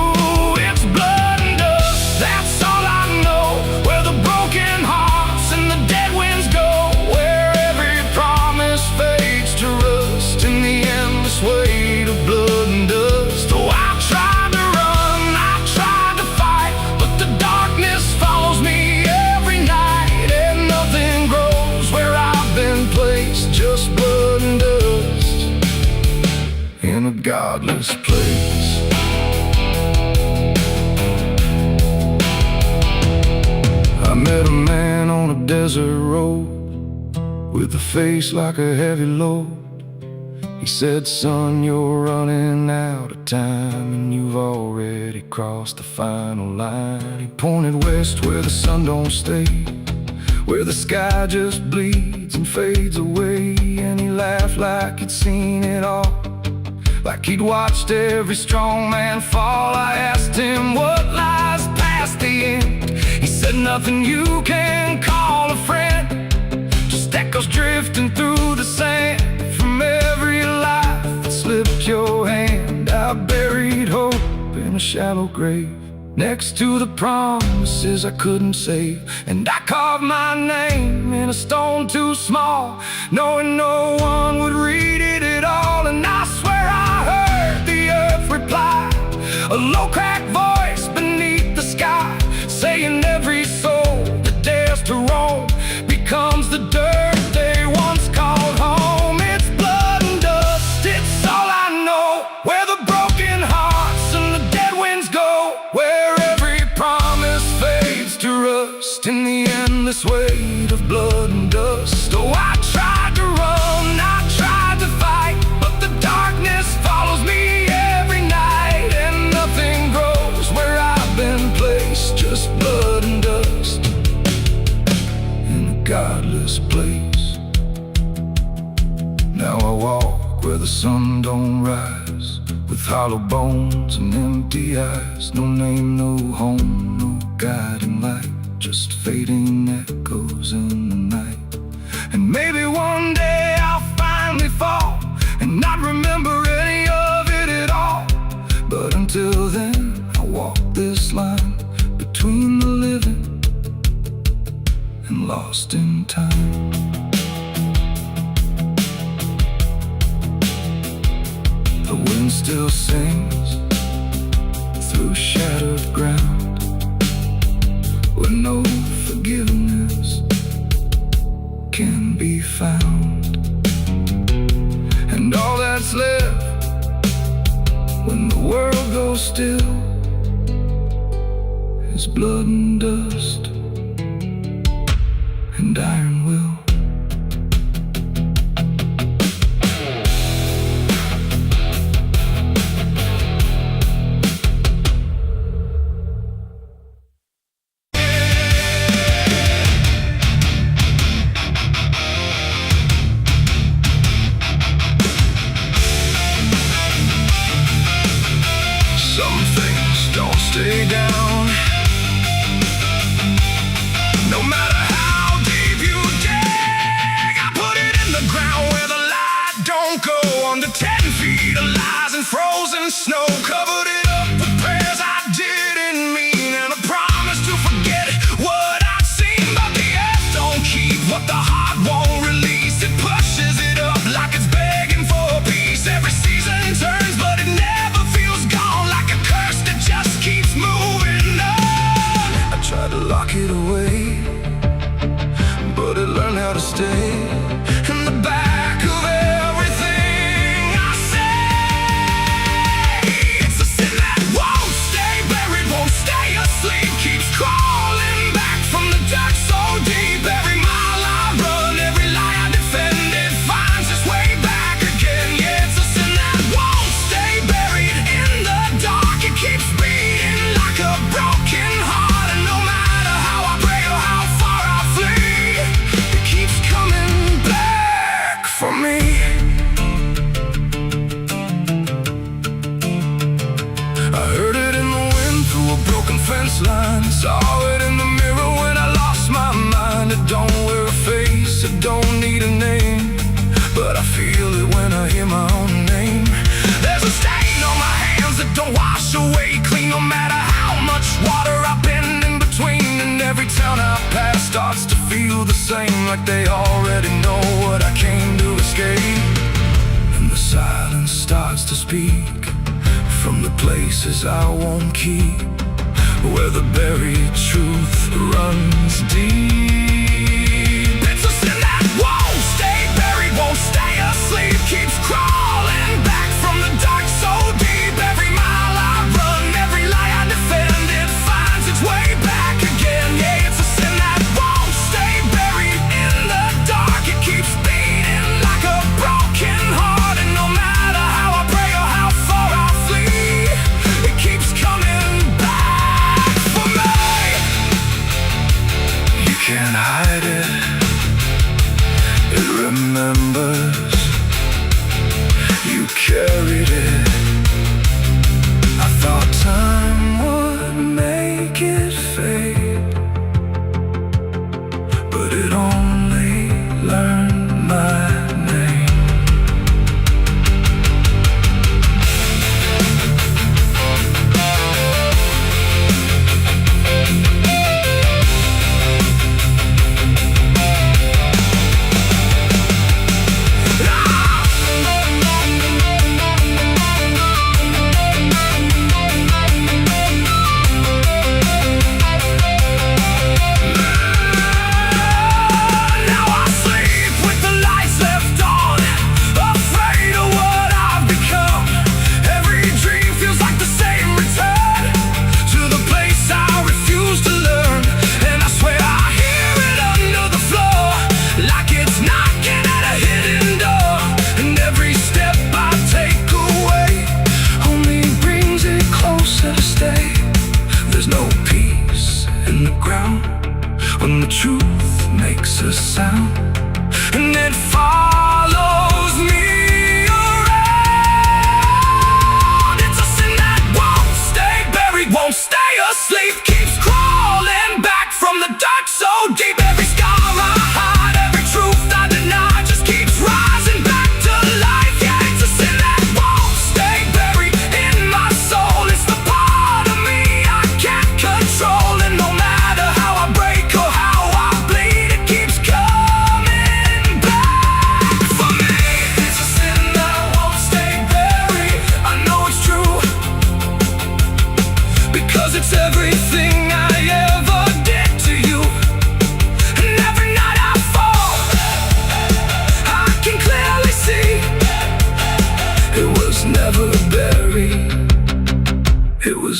It's blood and dust, that's all I know, where the broken hearts and the dead winds go, where every promise fades to rust in the endless weight of blood and dust. Oh, I tried to run, I tried to fight, but the darkness follows me every night, and nothing grows where I've been placed, just blood and dust in a godless place. I met a man on a desert road, with a face like a heavy load. He said, son, you're running out of time, and you've already crossed the final line. He pointed west where the sun don't stay, where the sky just bleeds and fades away. And he laughed like he'd seen it all, like he'd watched every strong man fall. I asked him what lies past the end. He said, nothing you can call a friend, just echoes drifting through the sand from every life that slipped your hand. I buried hope in a shallow grave, next to the promises I couldn't save. And I carved my name in a stone too small, knowing no one would read it at all. And I swear I heard the earth reply, a low cracked voice beneath the sky, saying every soul that dares to roam becomes the dirt they once called home. It's blood and dust, it's all I know, where the broken hearts and the dead winds go, where every promise fades to rust in the endless weight of blood and dust. Oh, I tried to run, I tried to fight, but the darkness follows me every night, and nothing grows where I've been placed, just blood and dust in a godless place. Now I walk where the sun don't rise, with hollow bones and empty eyes. No name, no home, no guiding light, just fading echoes in the night. And maybe one day I'll finally fall and not remember any of it at all. But until then, I'll walk this line between the living and lost in time. The wind still sings through shattered ground, where no forgiveness can be found. And all that's left when the world goes still is blood and dust and iron will. Some things don't stay down, no matter how deep you dig. I put it in the ground where the light don't go. Under 10 feet of lies and frozen snow, covered it up with prayers I didn't mean, and a promise to forget what I'd seen. But the earth don't keep what the heart won't release. It pushes it up like it's begging for peace. Every season turns, but it never feels gone, like a curse that just keeps moving on. I tried to lock it away, but it learned how to stay in the back of everything I say. It's a sin that won't stay buried, won't stay asleep, keeps crawling back from the dark so deep. Every mile I run, every lie I defend, it finds its way back again. Yeah, it's a sin that won't stay buried in the dark. It keeps beating like a broken heart, and no matter how I pray or how far I flee, it keeps coming back for me. I heard it in the wind through a broken fence line, saw it in the mirror when I lost my mind. It don't wear a face, it don't need a name, but I feel it when I hear my own name. There's a stain on my hands that don't wash away clean, no matter how much water I've been in between. And every town I pass starts to feel the same, like they already know what I came to escape. And the silence starts to speak from the places I won't keep, where the buried truth runs deep. It's a sin that won't stay buried, won't stay asleep, keeps crawling back from the dark so deep. Every mile I run, every lie I defend, it finds its way back again. Yeah, it's a sin that won't stay buried in the dark. It keeps beating like a broken heart, and no matter how I pray or how far I flee, it keeps coming back for me. You can't hide it, it remembers. You carried it. I thought time would make it fade, but it only learned my name.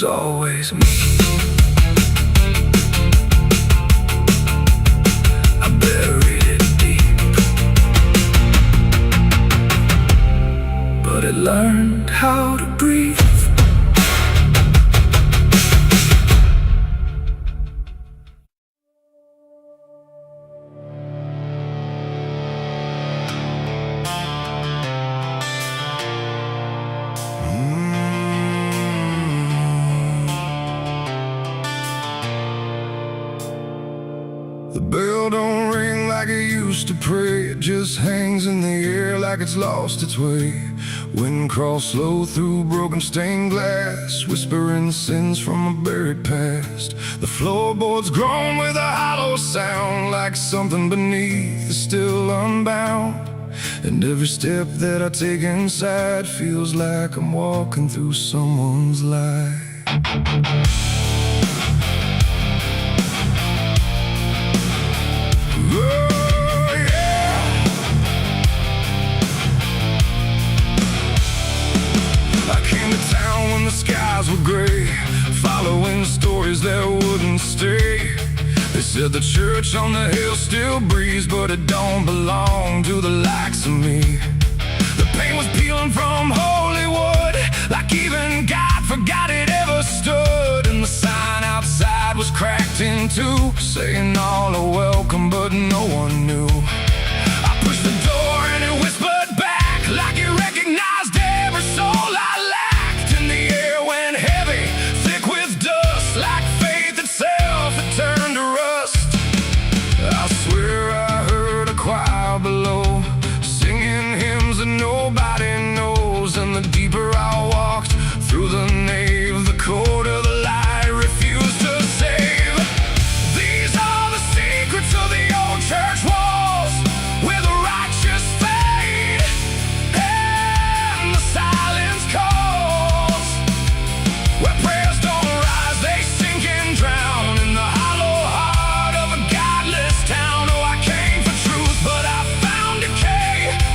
was always me. I buried it deep, but it learned how to breathe. The bell don't ring like it used to pray. It just hangs in the air like it's lost its way. Wind crawls slow through broken stained glass, whispering sins from a buried past. The floorboards groan with a hollow sound, like something beneath is still unbound. And every step that I take inside feels like I'm walking through someone's life. The skies were gray, following stories that wouldn't stay. They said the church on the hill still breathes, but it don't belong to the likes of me. The paint was peeling from holy wood, like even God forgot it ever stood. And the sign outside was cracked in two, saying all are welcome, but no one knew. I pushed the door and it whispered back, like it recognized every soul I lacked. Below, singing hymns that nobody knows. And the deeper I walked through the nave, the colder the light refused to save. These are the secrets of the old church walls, where the righteous fade and the silence calls, where prayers don't rise, they sink and drown in the hollow heart of a godless town. Oh, I came for truth, but I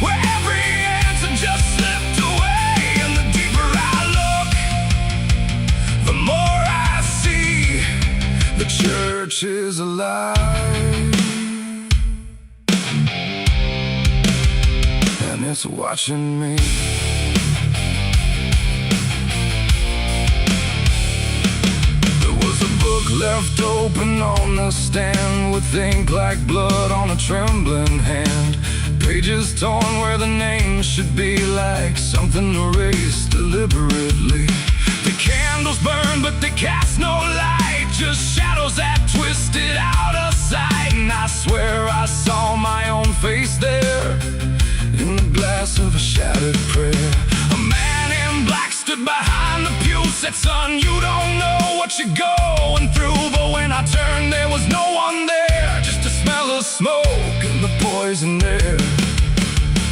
where every answer just slipped away. And the deeper I look, the more I see the church is alive, and it's watching me. There was a book left open on the stand, with ink like blood on a trembling hand. Pages torn where the names should be, like something erased deliberately. The candles burn, but they cast no light, just shadows that twisted out of sight. And I swear I saw my own face there, in the glass of a shattered prayer. A man in black stood behind the pew, said, "Son, you don't know what you're going through." But when I turned, there was no one there, just a smell of smoke and the poison air.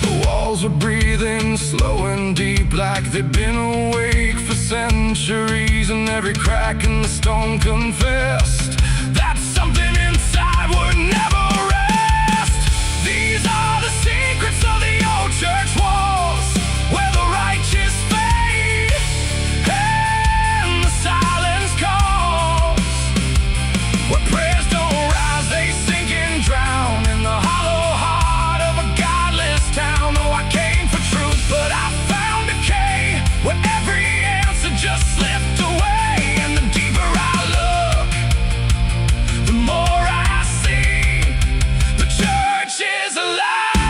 The walls were breathing slow and deep, like they'd been awake for centuries. And every crack in the stone confessed that something inside would never rest. These are the secrets of the old church walls, where the righteous fade and the silence calls, where prayers don't rise, they sink and drown in the hollow heart of a godless town. Oh, I came for truth, but I found decay, where every answer just slipped away. And the deeper I look, the more I see the church is alive,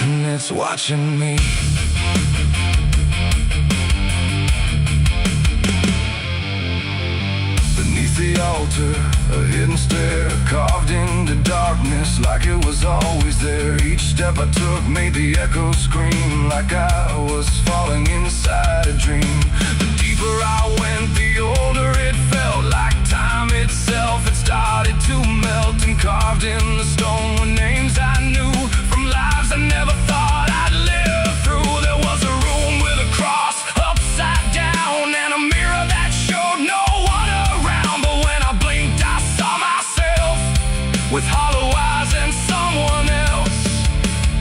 and it's watching me. The altar, a hidden stair carved into darkness, like it was always there. Each step I took made the echoes scream, like I was falling inside a dream. The deeper I went, the older it felt, like time itself had started to melt. And carved in the stone were names I knew, from lives I never thought I'd live through. There was a room with a cross upside down, and a mirror that showed no one around. But when I blinked, I saw myself with hollow eyes and someone else.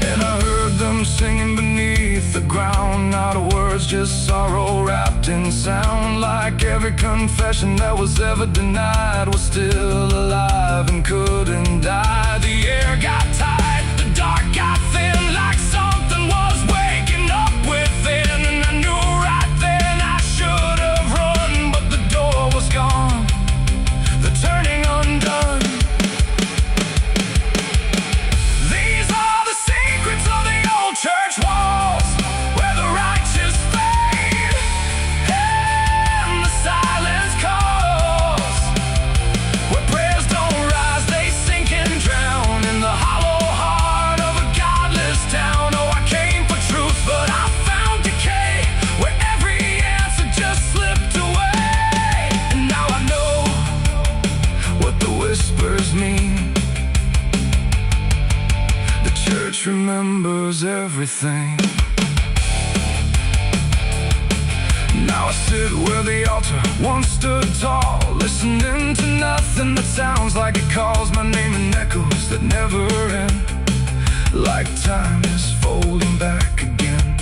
And I heard them singing beneath the ground, not words, just sorrow wrapped in sound. Like every confession that was ever denied was still alive and couldn't die. The air got tight, the dark got thin, like something was waking up within. And I knew right then I should have run, but the door was gone, the turning undone. These are the secrets of the old church walls, where the righteous fade and the silence calls, where prayers don't rise, they sink and drown in the hollow heart of a godless town. Oh, I came for truth, but I found decay, where every answer just slipped away. And now I know what the whispers mean. The church remembers everything. Now I sit where the altar once stood tall, listening to nothing that sounds like it calls my name in echoes that never end. Like time is folding back again.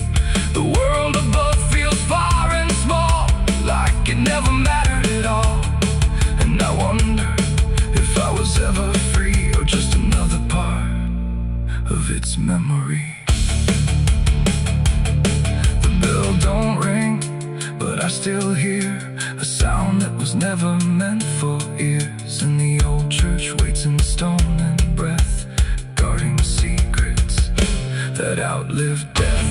The world above feels far and small, like it never mattered at all. And I wonder if I was ever free, or just another part of its memory. The bell don't ring, but I still hear a sound that was never meant for ears. And the old church waits in stone and breath, guarding secrets that outlive death.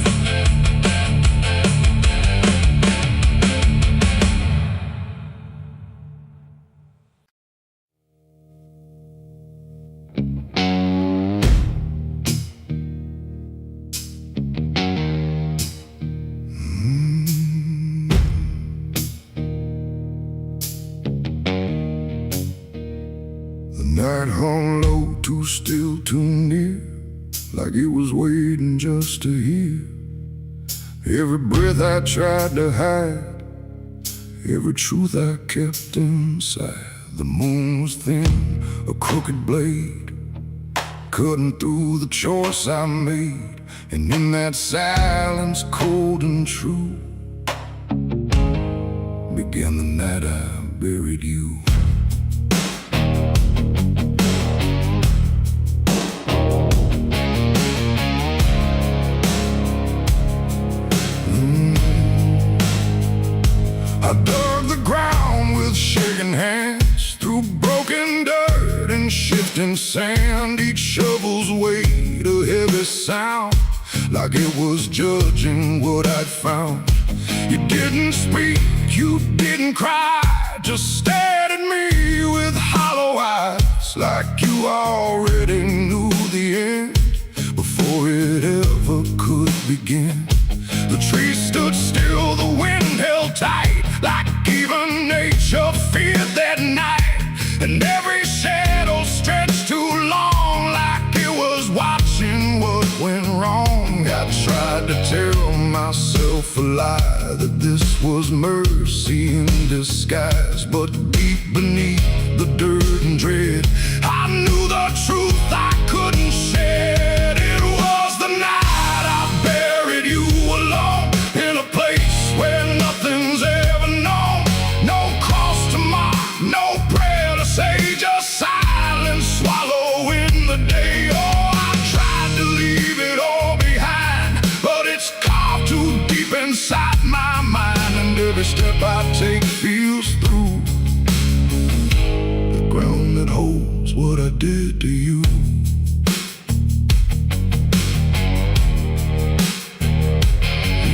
Night hung low, too still, too near, like it was waiting just to hear. Every breath I tried to hide, every truth I kept inside. The moon was thin, a crooked blade, cutting through the choice I made. And in that silence, cold and true, began the night I buried you. I dug the ground with shaking hands, through broken dirt and shifting sand. Each shovel's weight a heavy sound, like it was judging what I'd found. You didn't speak, you didn't cry, just stared at me with hollow eyes, like you already knew the end before it ever could begin. The trees stood still, the wind held tight, like even nature feared that night. And every shadow stretched too long, like it was watching what went wrong. I tried to tell myself a lie, that this was mercy in disguise. But deep beneath the dirt and dread, I knew the truth I couldn't shed. It was the night I buried you alone, in a place where nothing's ever known. No cross to mark, no prayer to say, just silence swallowing the day. Oh, I tried to leave it all behind, but it's carved too deep inside my mind. And every step I take feels through the ground that holds what I did to you.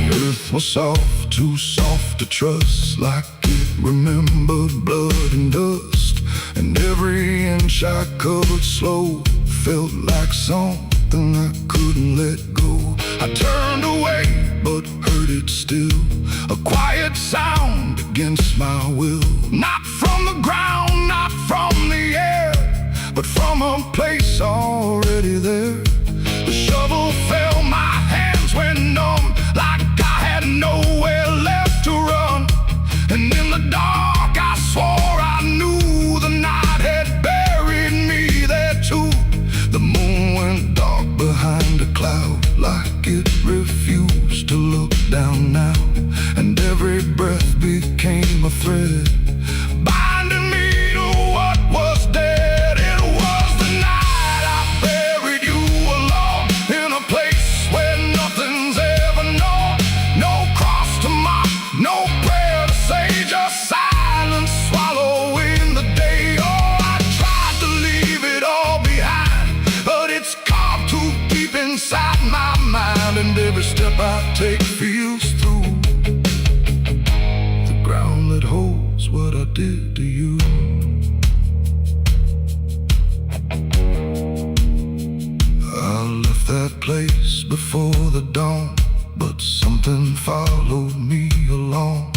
Earth was soft, too soft to trust, like it remembered blood and dust. And every inch I covered slow felt like something I couldn't let go. I turned away, but heard it still, a quiet sound against my will. Not from the ground, not from the air, but from a place already there. The shovel fell, my hands went numb, like I had nowhere left to run. And in the dark I swore I knew the night had buried me there too. The moon went dark behind a cloud, like it refused to mind, and every step I take feels through the ground that holds what I did to you. I left that place before the dawn, but something followed me along.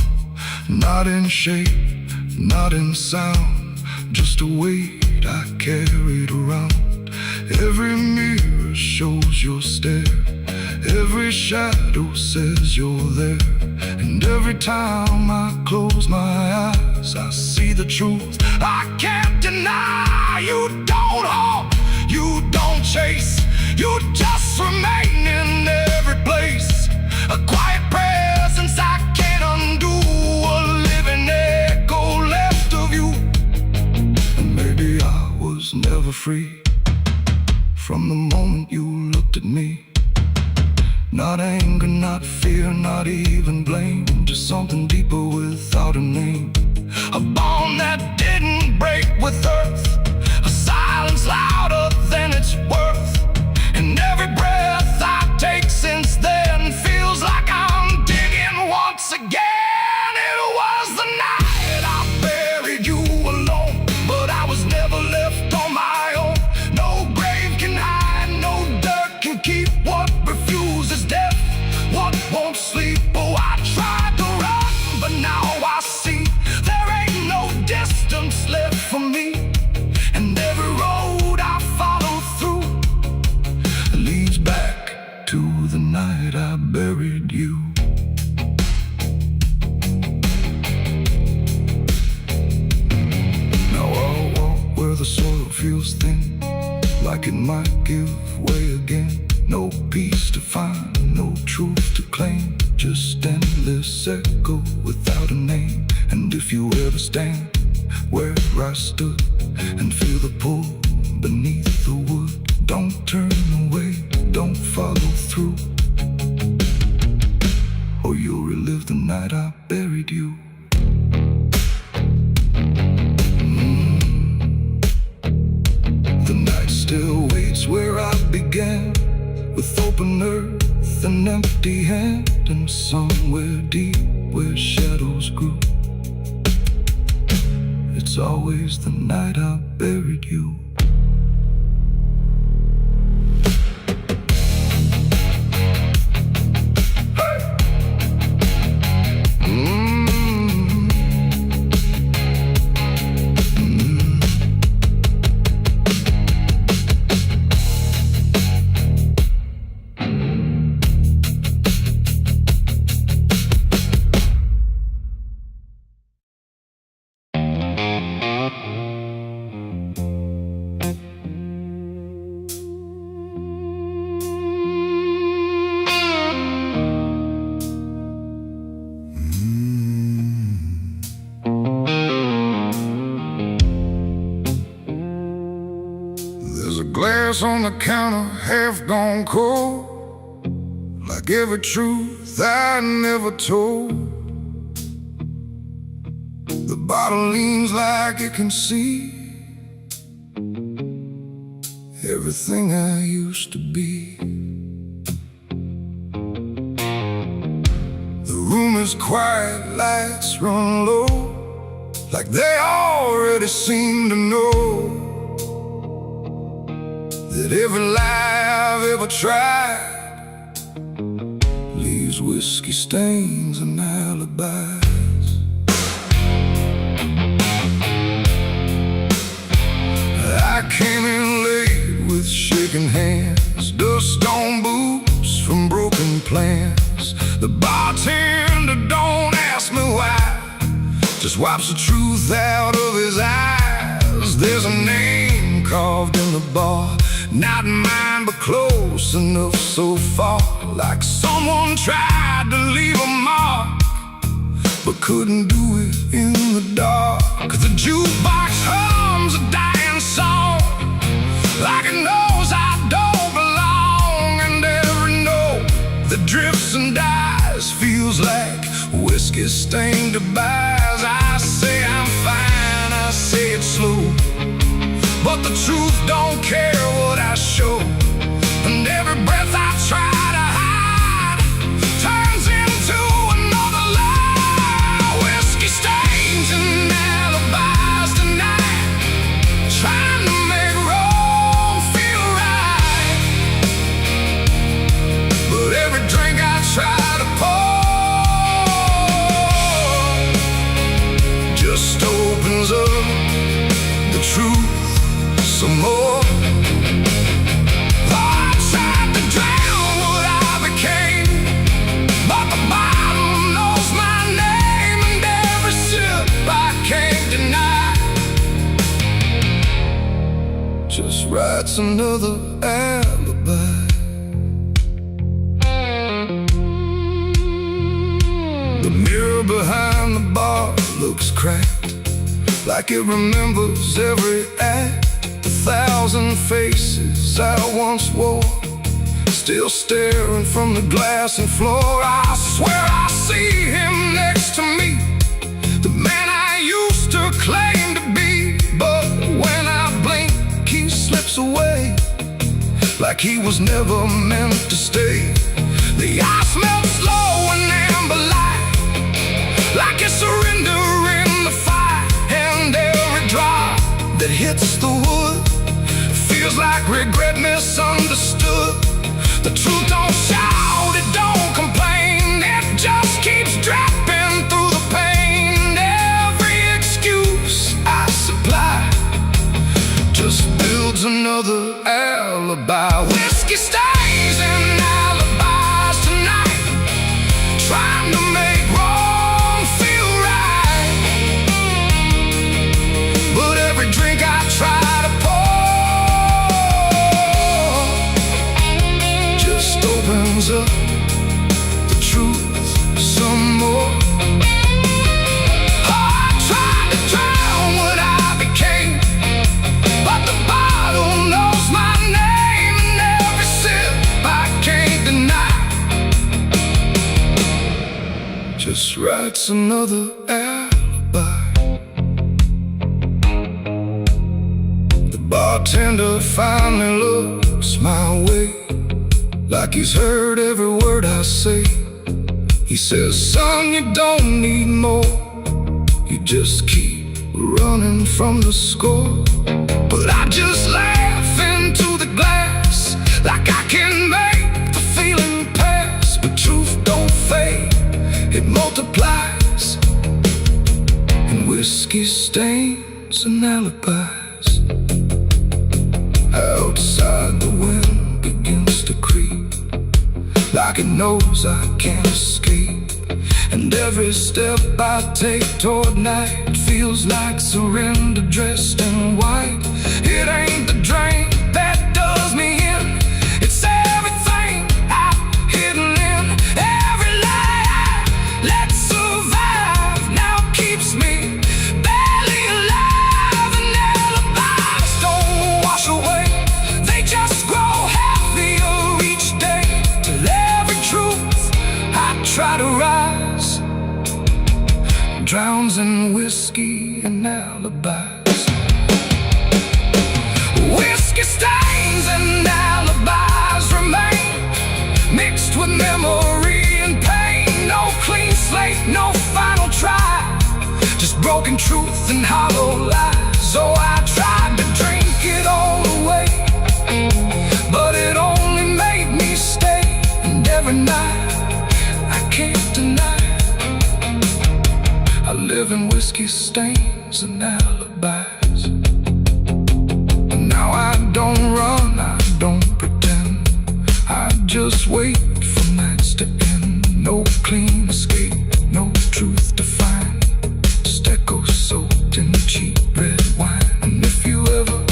Not in shape, not in sound, just a weight I carried around. Every mirror shows your stare, every shadow says you're there. And every time I close my eyes, I see the truth I can't deny. You don't haunt, you don't chase, you just remain in every place. A quiet presence I can't undo, a living echo left of you. And maybe I was never free from the moment you looked at me. Not anger, not fear, not even blame, just something deeper without a name. A bond that didn't break with earth, a silence louder than its worth. And every breath I take since then feels like I'm digging once again. It was the night I buried you alone, but I was never left on my own. No grave can hide, no dirt can keep what refuses death, what won't sleep. Oh, I tried to run, but now I see there ain't no distance left for me. And every road I follow through leads back to the night I buried you. Now I'll walk where the soil feels thin, like it might give way again. No peace to find, no truth to claim, just endless echo without a name. And if you ever stand where I stood and feel the pull beneath the wood, don't turn away, don't follow through, or you'll relive the night I buried you. The night still waits where I began, with open earth and empty hand, and somewhere deep where shadows grew, it's always the night I buried you. Glass on the counter, half gone cold, like every truth I never told. The bottle leans like it can see everything I used to be. The room is quiet, lights run low, like they already seem to know that every lie I've ever tried leaves whiskey stains and alibis. I came in late with shaking hands, dust on boots from broken plans. The bartender don't ask me why, just wipes the truth out of his eyes. There's a name carved in the bar, not mine but close enough so far, like someone tried to leave a mark but couldn't do it in the dark. The jukebox hums a dying song, like it knows I don't belong. And every note that drifts and dies feels like whiskey stained goodbyes. I say I'm fine, I say it slow, but the truth don't care what I show. And every breath I try to hide another alibi. The mirror behind the bar looks cracked, like it remembers every act. 1,000 faces I once wore, still staring from the glass and floor. I swear I see him next to me, the man I used to claim to be. But when I blink, he slips away, like he was never meant to stay. The ice melts slow and amber light, like a surrender in the fire. And every drop that hits the wood feels like regret misunderstood. The truth don't shout, it don't complain, it just keeps dropping through the pain. Every excuse I supply just builds another alibi. Whiskey stains and alibis tonight, trying to make wrong feel right. But every drink I try to pour opens up the truth some more. Oh, I tried to drown what I became, but the bottle knows my name, and every sip I can't deny just writes another alibi. The bartender finally looks my way, like he's heard every word I say. He says, son, you don't need more, you just keep running from the score. But I just laugh into the glass, like I can make the feeling pass. But truth don't fade, it multiplies, and whiskey stains and alibis. Outside the wind begins to creep, like it knows I can't escape. And every step I take toward night feels like surrender dressed in white. It ain't the drink that does me in, it's everything I've hidden in. Every lie I let survive now keeps me barely alive. And alibis don't wash away, they just grow heavier each day, till every truth I try to rise drowns in whiskey and alibis. Whiskey stains and alibis remain, mixed with memory and pain. No clean slate, no final try, just broken truth and hollow lies. So I tried to drink it all away, but it only made me stay. And every night I can't deny I live in whiskey stains and alibis. And now I don't run, I don't pretend, I just wait for nights to end. No clean escape, no truth to find, just echoes soaked in cheap red wine. And if you ever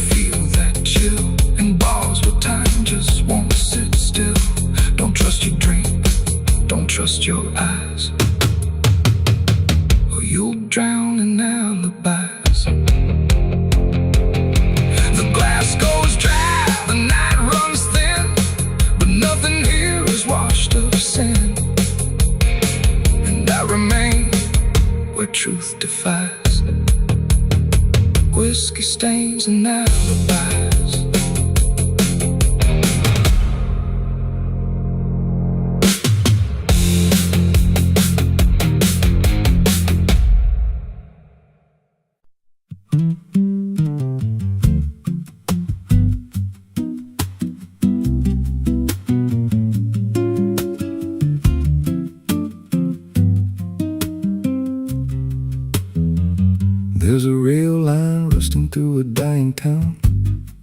feel that chill in bars where time just won't sit still, don't trust your drink, don't trust your eyes, you'll drown in alibis. The glass goes dry, the night runs thin, but nothing here is washed of sin. And I remain where truth defies, whiskey stains and alibis. There's a rail line rusting through a dying town,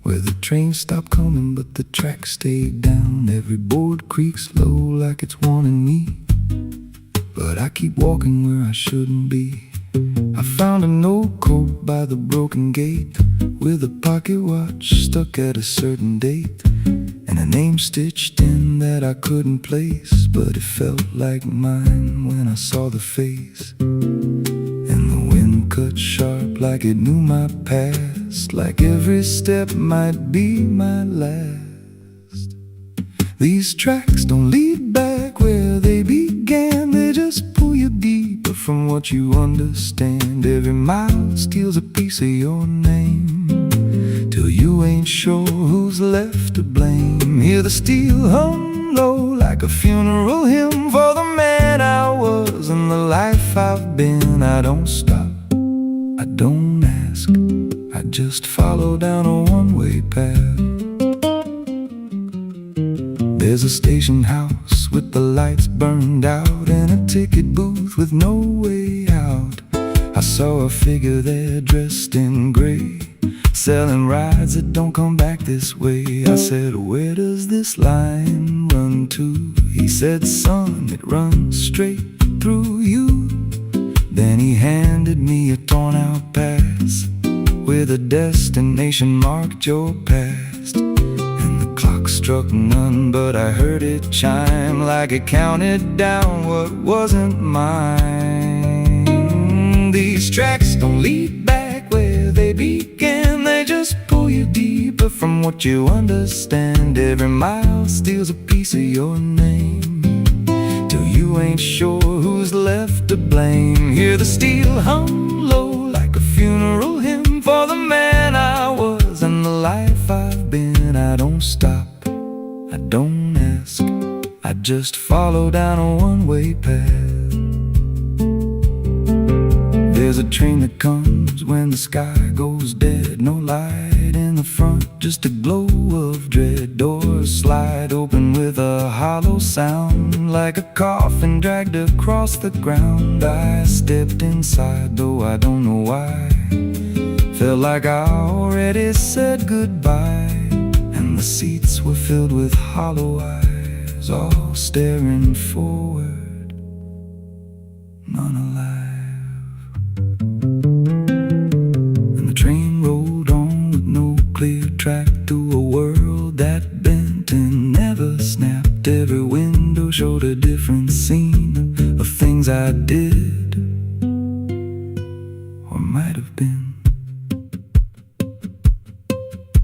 where the trains stop coming but the tracks stay down. Every board creaks low like it's warning me, but I keep walking where I shouldn't be. I found an old coat by the broken gate, with a pocket watch stuck at a certain date, and a name stitched in that I couldn't place, but it felt like mine when I saw the face. And the wind cut sharp like it knew my past, like every step might be my last. These tracks don't lead back where they began, they just pull you deeper from what you understand. Every mile steals a piece of your name, till you ain't sure who's left to blame. Hear the steel hum low like a funeral hymn for the man I was and the life I've been. I don't stop, I don't ask, I just follow down a one-way path. There's a station house with the lights burned out, and a ticket booth with no way out. I saw a figure there dressed in gray, selling rides that don't come back this way. I said, where does this line run to? He said, son, it runs straight through you. Then he handed me a torn out pass with a destination marked your past. And the clock struck none, but I heard it chime like it counted down what wasn't mine. These tracks don't lead back where they began, they just pull you deeper from what you understand. Every mile steals a piece of your name, till you ain't sure who's left to blame. Hear the steel hum low like a funeral hymn for the man I was and the life I've been. I don't stop, I don't ask, I just follow down a one-way path. There's a train that comes when the sky goes dead, no light in the front, just a glow of dread. Doors slide open with a hollow sound, like a coffin dragged across the ground. I stepped inside, though I don't know why. Felt like I already said goodbye, and the seats were filled with hollow eyes, all staring forward, none alive. And the train rolled on with no clear track to a world that bent and never snapped. Every window showed a different scene of things I did or might have been.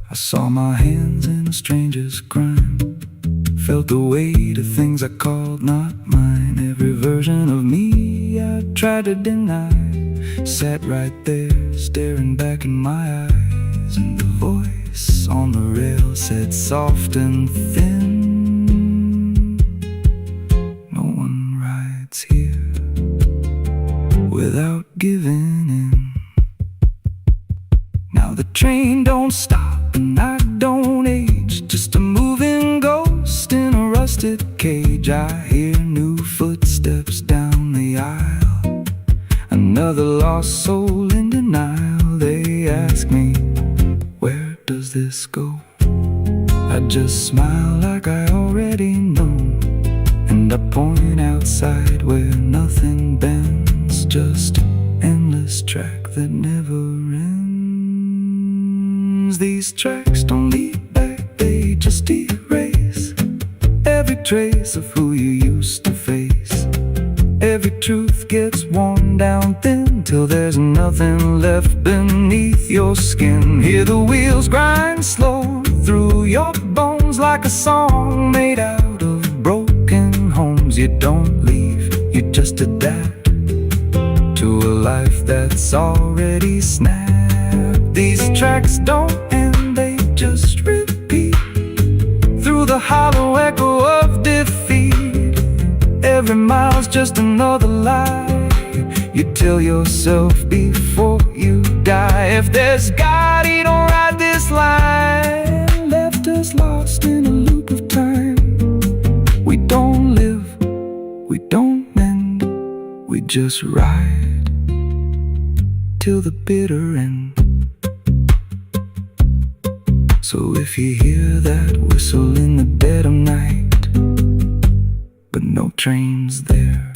I saw my hands in a stranger's crime, felt the weight of things I called not mine. Every version of me I tried to deny sat right there, staring back in my eyes. And the voice on the rail said soft and thin, no one rides here without giving in. Now the train don't stop and I don't age, just a moving ghost in a rusted cage. I hear new footsteps down the aisle, another lost soul in denial. They ask me, where does this go? I just smile like I already know, and I point outside where nothing bends, just endless track that never ends. These tracks don't lead back, they just erase every trace of who you used to face. Every truth gets worn down thin, till there's nothing left beneath your skin. Hear the wheels grind slow through your bones, like a song made out of broken homes. You don't leave, you just adapt to a life that's already snapped. These tracks don't end, they just repeat through the hollow echo of defeat. Every mile's just another lie you tell yourself before you die. If there's God, he don't ride this line, left us lost in a loop of time. We don't live, we don't mend, we just ride till the bitter end. So if you hear that whistle in the dead of night, but no train's there,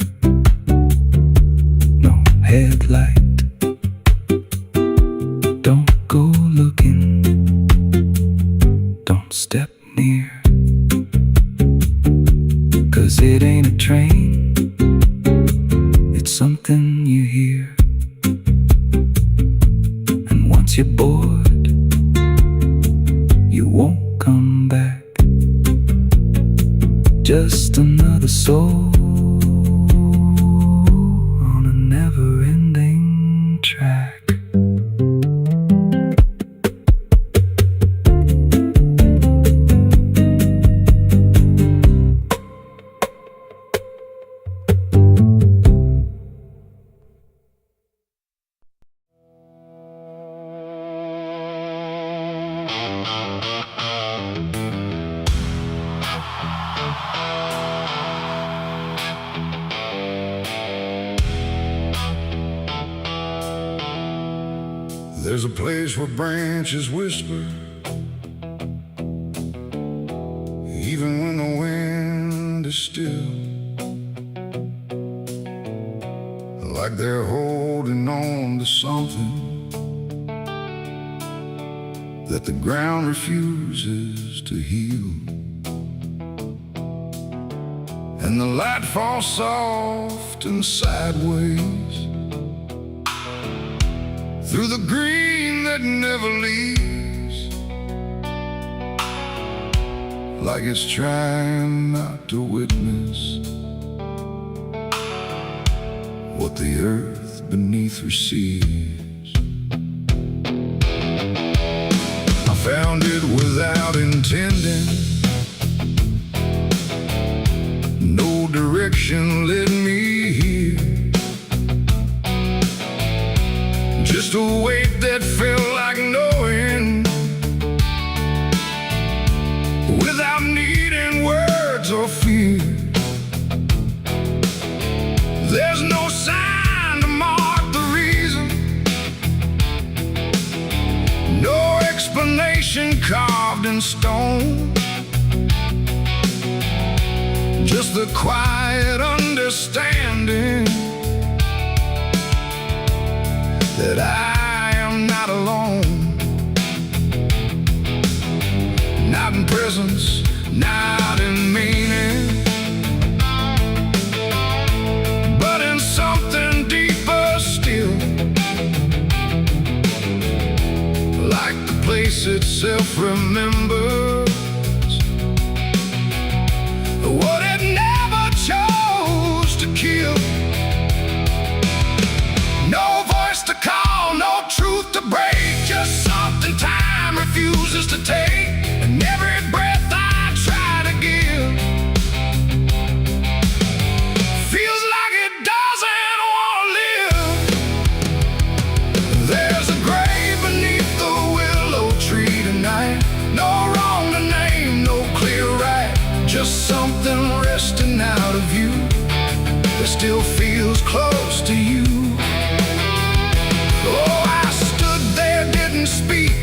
no headlight, don't go look near. 'Cause it ain't a train, it's something you hear. And once you're bored, you won't come back. Just another soul on a never-ending track. There's a place where branches whisper, even when the wind is still, like they're holding on to something that the ground refuses to heal. And the light falls soft and sideways through the green that never leaves, like it's trying not to witness what the earth beneath receives. I found it without intending, no direction led me here. Just a weight that felt like knowing, without needing words or fear. There's no sign to mark the reason, no explanation carved in stone, just the quiet understanding that I am not alone. Not in presence, not in meaning, but in something deeper still, like the place itself remembers what it never chose to kill. No voice to call, no truth to break, just something time refuses to take. And every breath I try to give feels like it doesn't want to live. There's a grave beneath the willow tree tonight, no wrong to name, no clear right, just something resting out of you that still feels close to you. Oh, I stood there, didn't speak,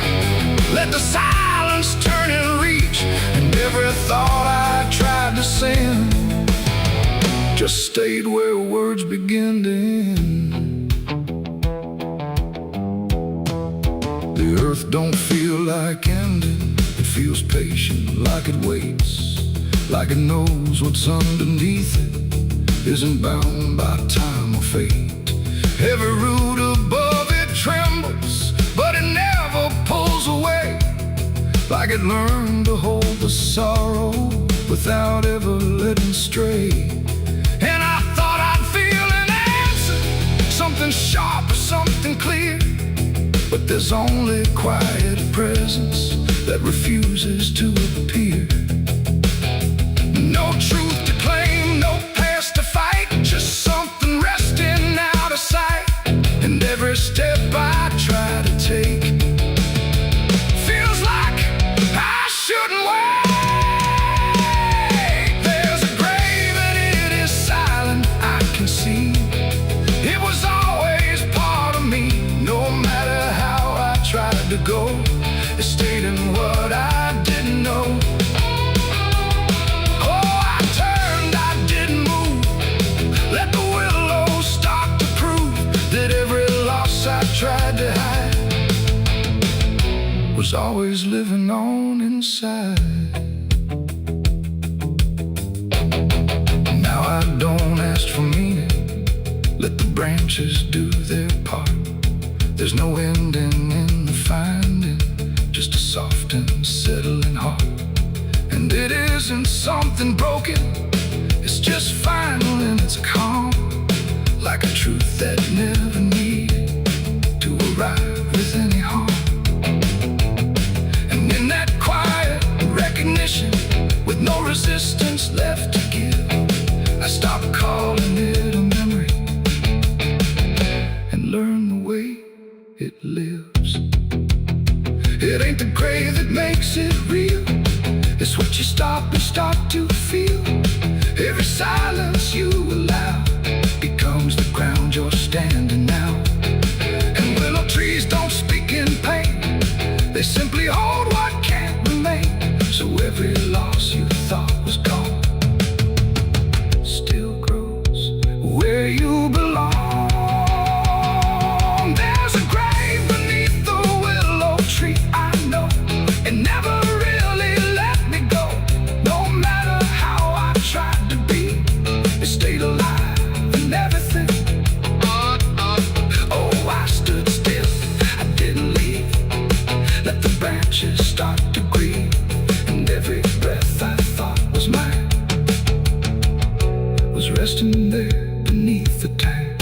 let the silence turn and reach, and every thought I tried to send just stayed where words begin to end. The earth don't feel like ending, it feels patient, like it waits, like it knows what's underneath it isn't bound by time or fate. Every root above it trembles, but it never pulls away, like it learned to hold the sorrow without ever letting stray. And I thought I'd feel an answer, something sharp or something clear, but there's only quiet presence that refuses to appear. No truth to claim, no past to fight, just something resting out of sight. And every step I try to take feels like I shouldn't wait. There's a grave and it is silent, I can see. It was always part of me, no matter how I tried to go. It stayed in what I didn't know. Tried to hide was always living on inside. branches do their part. There's no ending in the finding, just a soft and settling heart. And it isn't something broken, it's just final and it's calm, like a truth that never needed to arrive with any harm. And in that quiet recognition, with no resistance left to give, I stopped calling it a memory and learned the way it lives. It ain't the gray that makes it real, it's what you stop and start to feel. Every silence you allow becomes the ground you're standing now. And willow trees don't speak in pain, they simply hold what can't remain. So every loss you thought was gone still grows where you belong. There's a grave beneath the willow tree, I know. It never really let me go. No matter how I tried to be, it stayed alive and everything. Oh, I stood still, I didn't leave. Let the branches start to grieve. And every breath I thought was mine was resting there beneath the tank.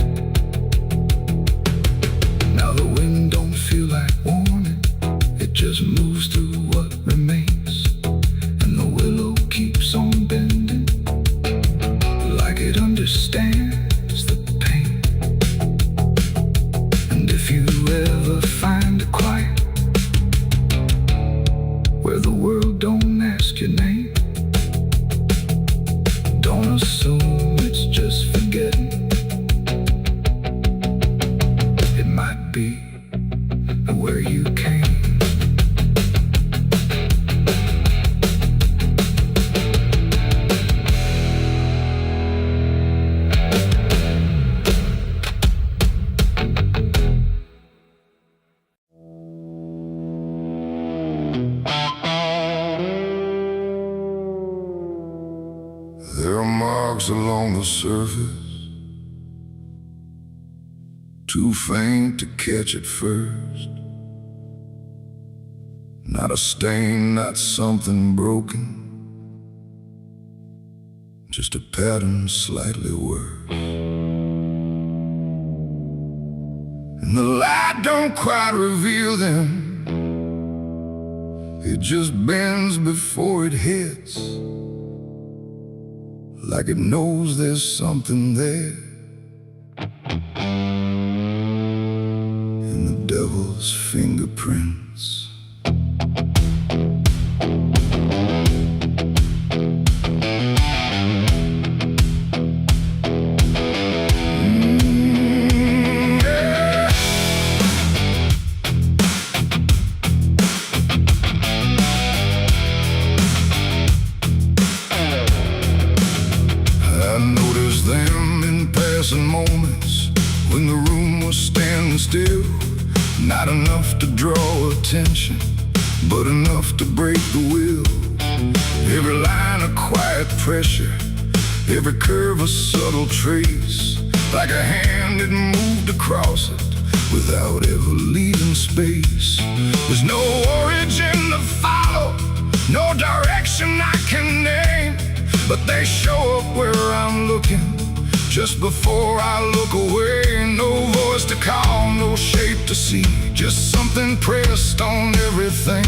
Now the wind don't feel like warning, it just moves through what remains. And the willow keeps on bending, like it understands the pain. And if you ever find a quiet where the world don't ask your name, don't assume it's just forgetting. It might be where you came. There are marks along the surface, too faint to catch at first. Not a stain, not something broken, just a pattern slightly worse. And the light don't quite reveal them, it just bends before it hits, like it knows there's something there. In the devil's fingerprints. Moments when the room was standing still, not enough to draw attention, but enough to break the will. Every line a quiet pressure, every curve a subtle trace, like a hand that moved across it without ever leaving space. There's no origin to follow, no direction I can name, but they show up where I'm looking just before I look away. No voice to call, no shape to see, just something pressed on everything.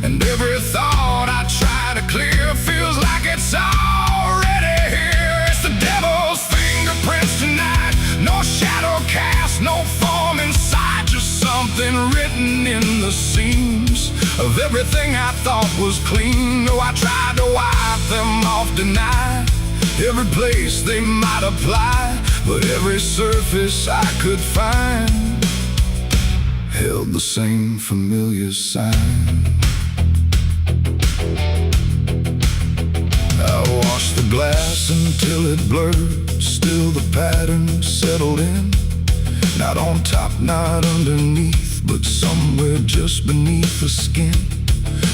And every thought I try to clear feels like it's already here. It's the devil's fingerprints tonight, no shadow cast, no form inside, just something written in the seams of everything I thought was clean. No, I tried to wipe them off, deny every place they might apply, but every surface I could find held the same familiar sign. I washed the glass until it blurred, still the pattern settled in. Not on top, not underneath, but somewhere just beneath the skin.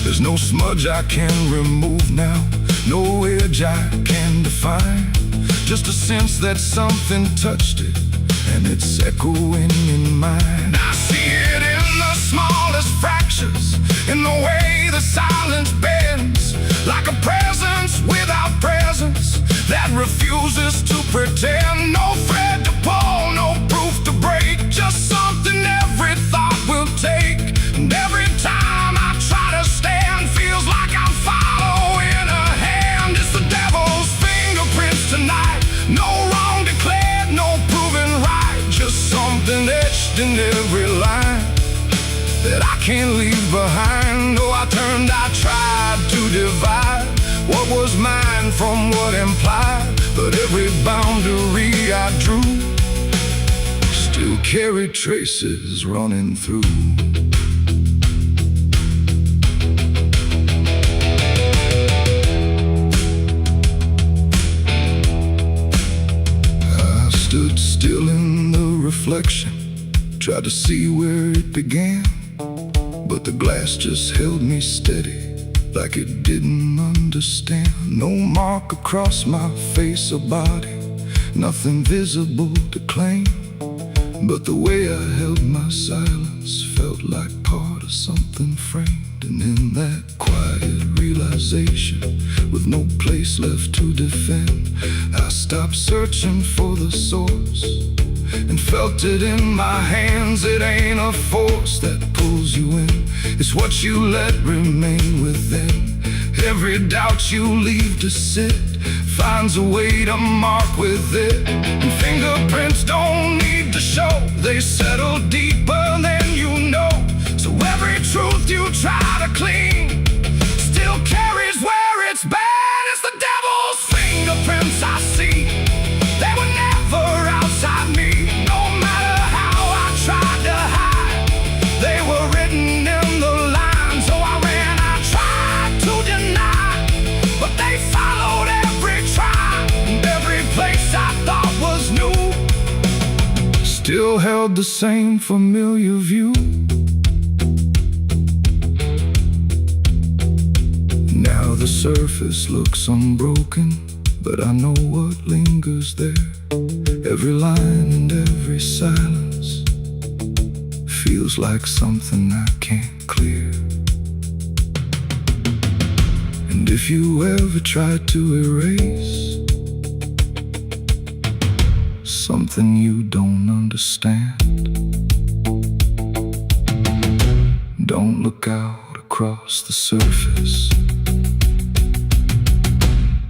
There's no smudge I can remove now, no edge I can define, just a sense that something touched it and it's echoing in mine. I see it in the smallest fractures, in the way the silence bends, like a presence without presence that refuses to pretend. No thread to pull, no proof to break, just something every thought will take. And every time I try to stand, feels like I'm following a hand. It's the devil's fingerprints tonight, no wrong declared, no proven right, just something etched in every line that I can't leave behind. Oh, I tried to divide what was mine from what implied, but every boundary I drew still carried traces running through. I stood still in the reflection, tried to see where it began, but the glass just held me steady, like it didn't understand. No mark across my face or body, nothing visible to claim, but the way I held my silence felt like part of something framed. And in that quiet realization, with no place left to defend, I stopped searching for the source and felt it in my hands. It ain't a force that pulls you in, it's what you let remain within. Every doubt you leave to sit finds a way to mark with it. And fingerprints don't need to show, they settle deeper than you know. So every truth you try to clean still carries where it's been. It's the devil's fingerprints I see, they were never outside me. No matter how I tried to hide, they were written in the line. So I ran, I tried to deny, but they followed every try. And every place I thought was new still held the same familiar view. Now the surface looks unbroken, but I know what lingers there. Every line and every silence feels like something I can't clear. And if you ever try to erase something you don't understand, don't look out across the surface.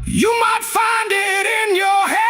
You might find it in your hands.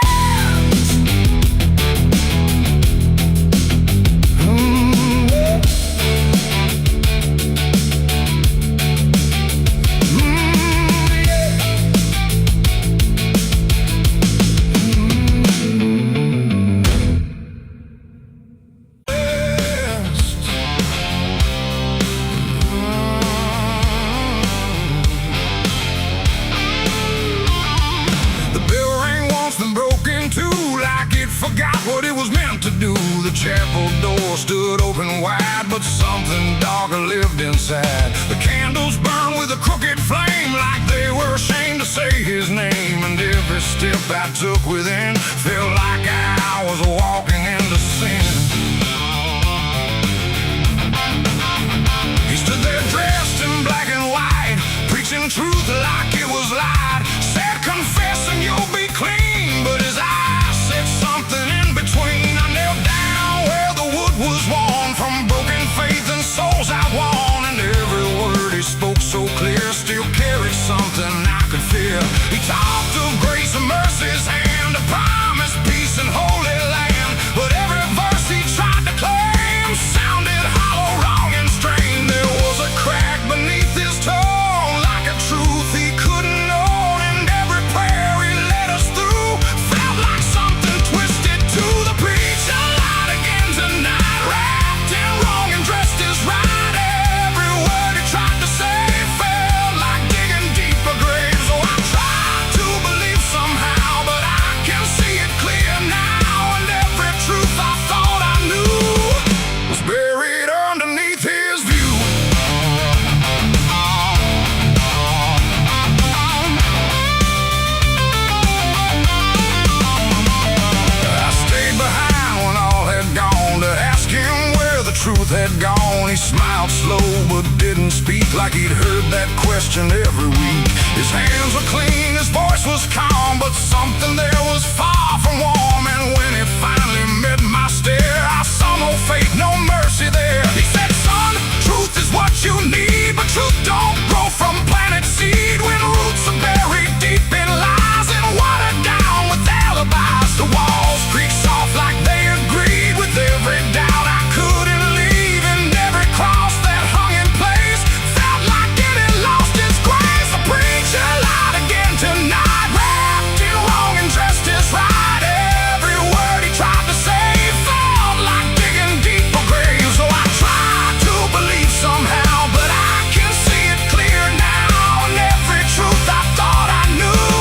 Forgot what it was meant to do. The chapel door stood open wide, but something darker lived inside. The candles burned with a crooked flame, like they were ashamed to say his name. And every step I took within felt like I was walking into sin. He stood there dressed in black and white, preaching truth like it was lied. Said, confess and you'll be clean, but his eyes said something in between. I knelt down where the wood was worn from broken faith and souls I won. And every word he spoke so clear still carried something I could feel. He talked of grace and mercy's hand, a promise, peace and holy land. But every verse he tried to claim sounded hollow, wrong and strained. There was a crack beneath his tone, like a truth he couldn't own. And every prayer he led us through felt like something twisted to the preach. A light again tonight, wrapped in wrong and dressed as right. Every word he tried to say felt like digging deeper graves. So I tried to low but didn't speak, like he'd heard that question every week. His hands were clean, his voice was calm, but something there was far from warm. And when he finally met my stare, I saw no fate, no mercy there. He said, son, truth is what you need, but truth don't grow from planet seed. When roots are buried deep in lies and watered down with alibis, the walls creak soft like they agreed with every doubt I couldn't leave, and every cross that hung in place felt like it had lost its grace. The preacher lied again tonight, wrapped in wrong and dressed as right. Every word he tried to say felt like digging deep for graves. So I tried to believe somehow, but I can see it clear now, and every truth I thought I knew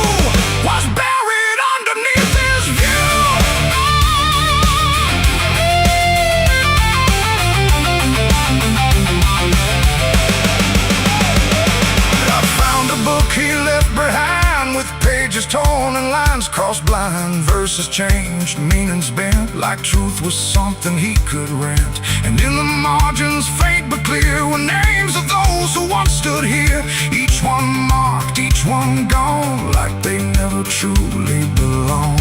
was buried underneath his view. I found a book he left behind, with pages torn and lines crossed blind. Verses changed, meanings bent, like truth was something he could rent. And in the margins, faint but clear, were names of those who once stood here. Each one marked, each one gone, like they never truly belonged.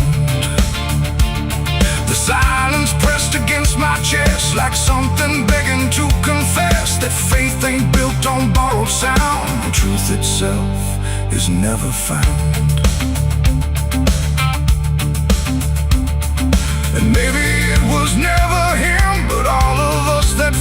The silence pressed against my chest, like something begging to confess that faith ain't built on borrowed sound. The truth itself is never found. And maybe it was never him, but all of us that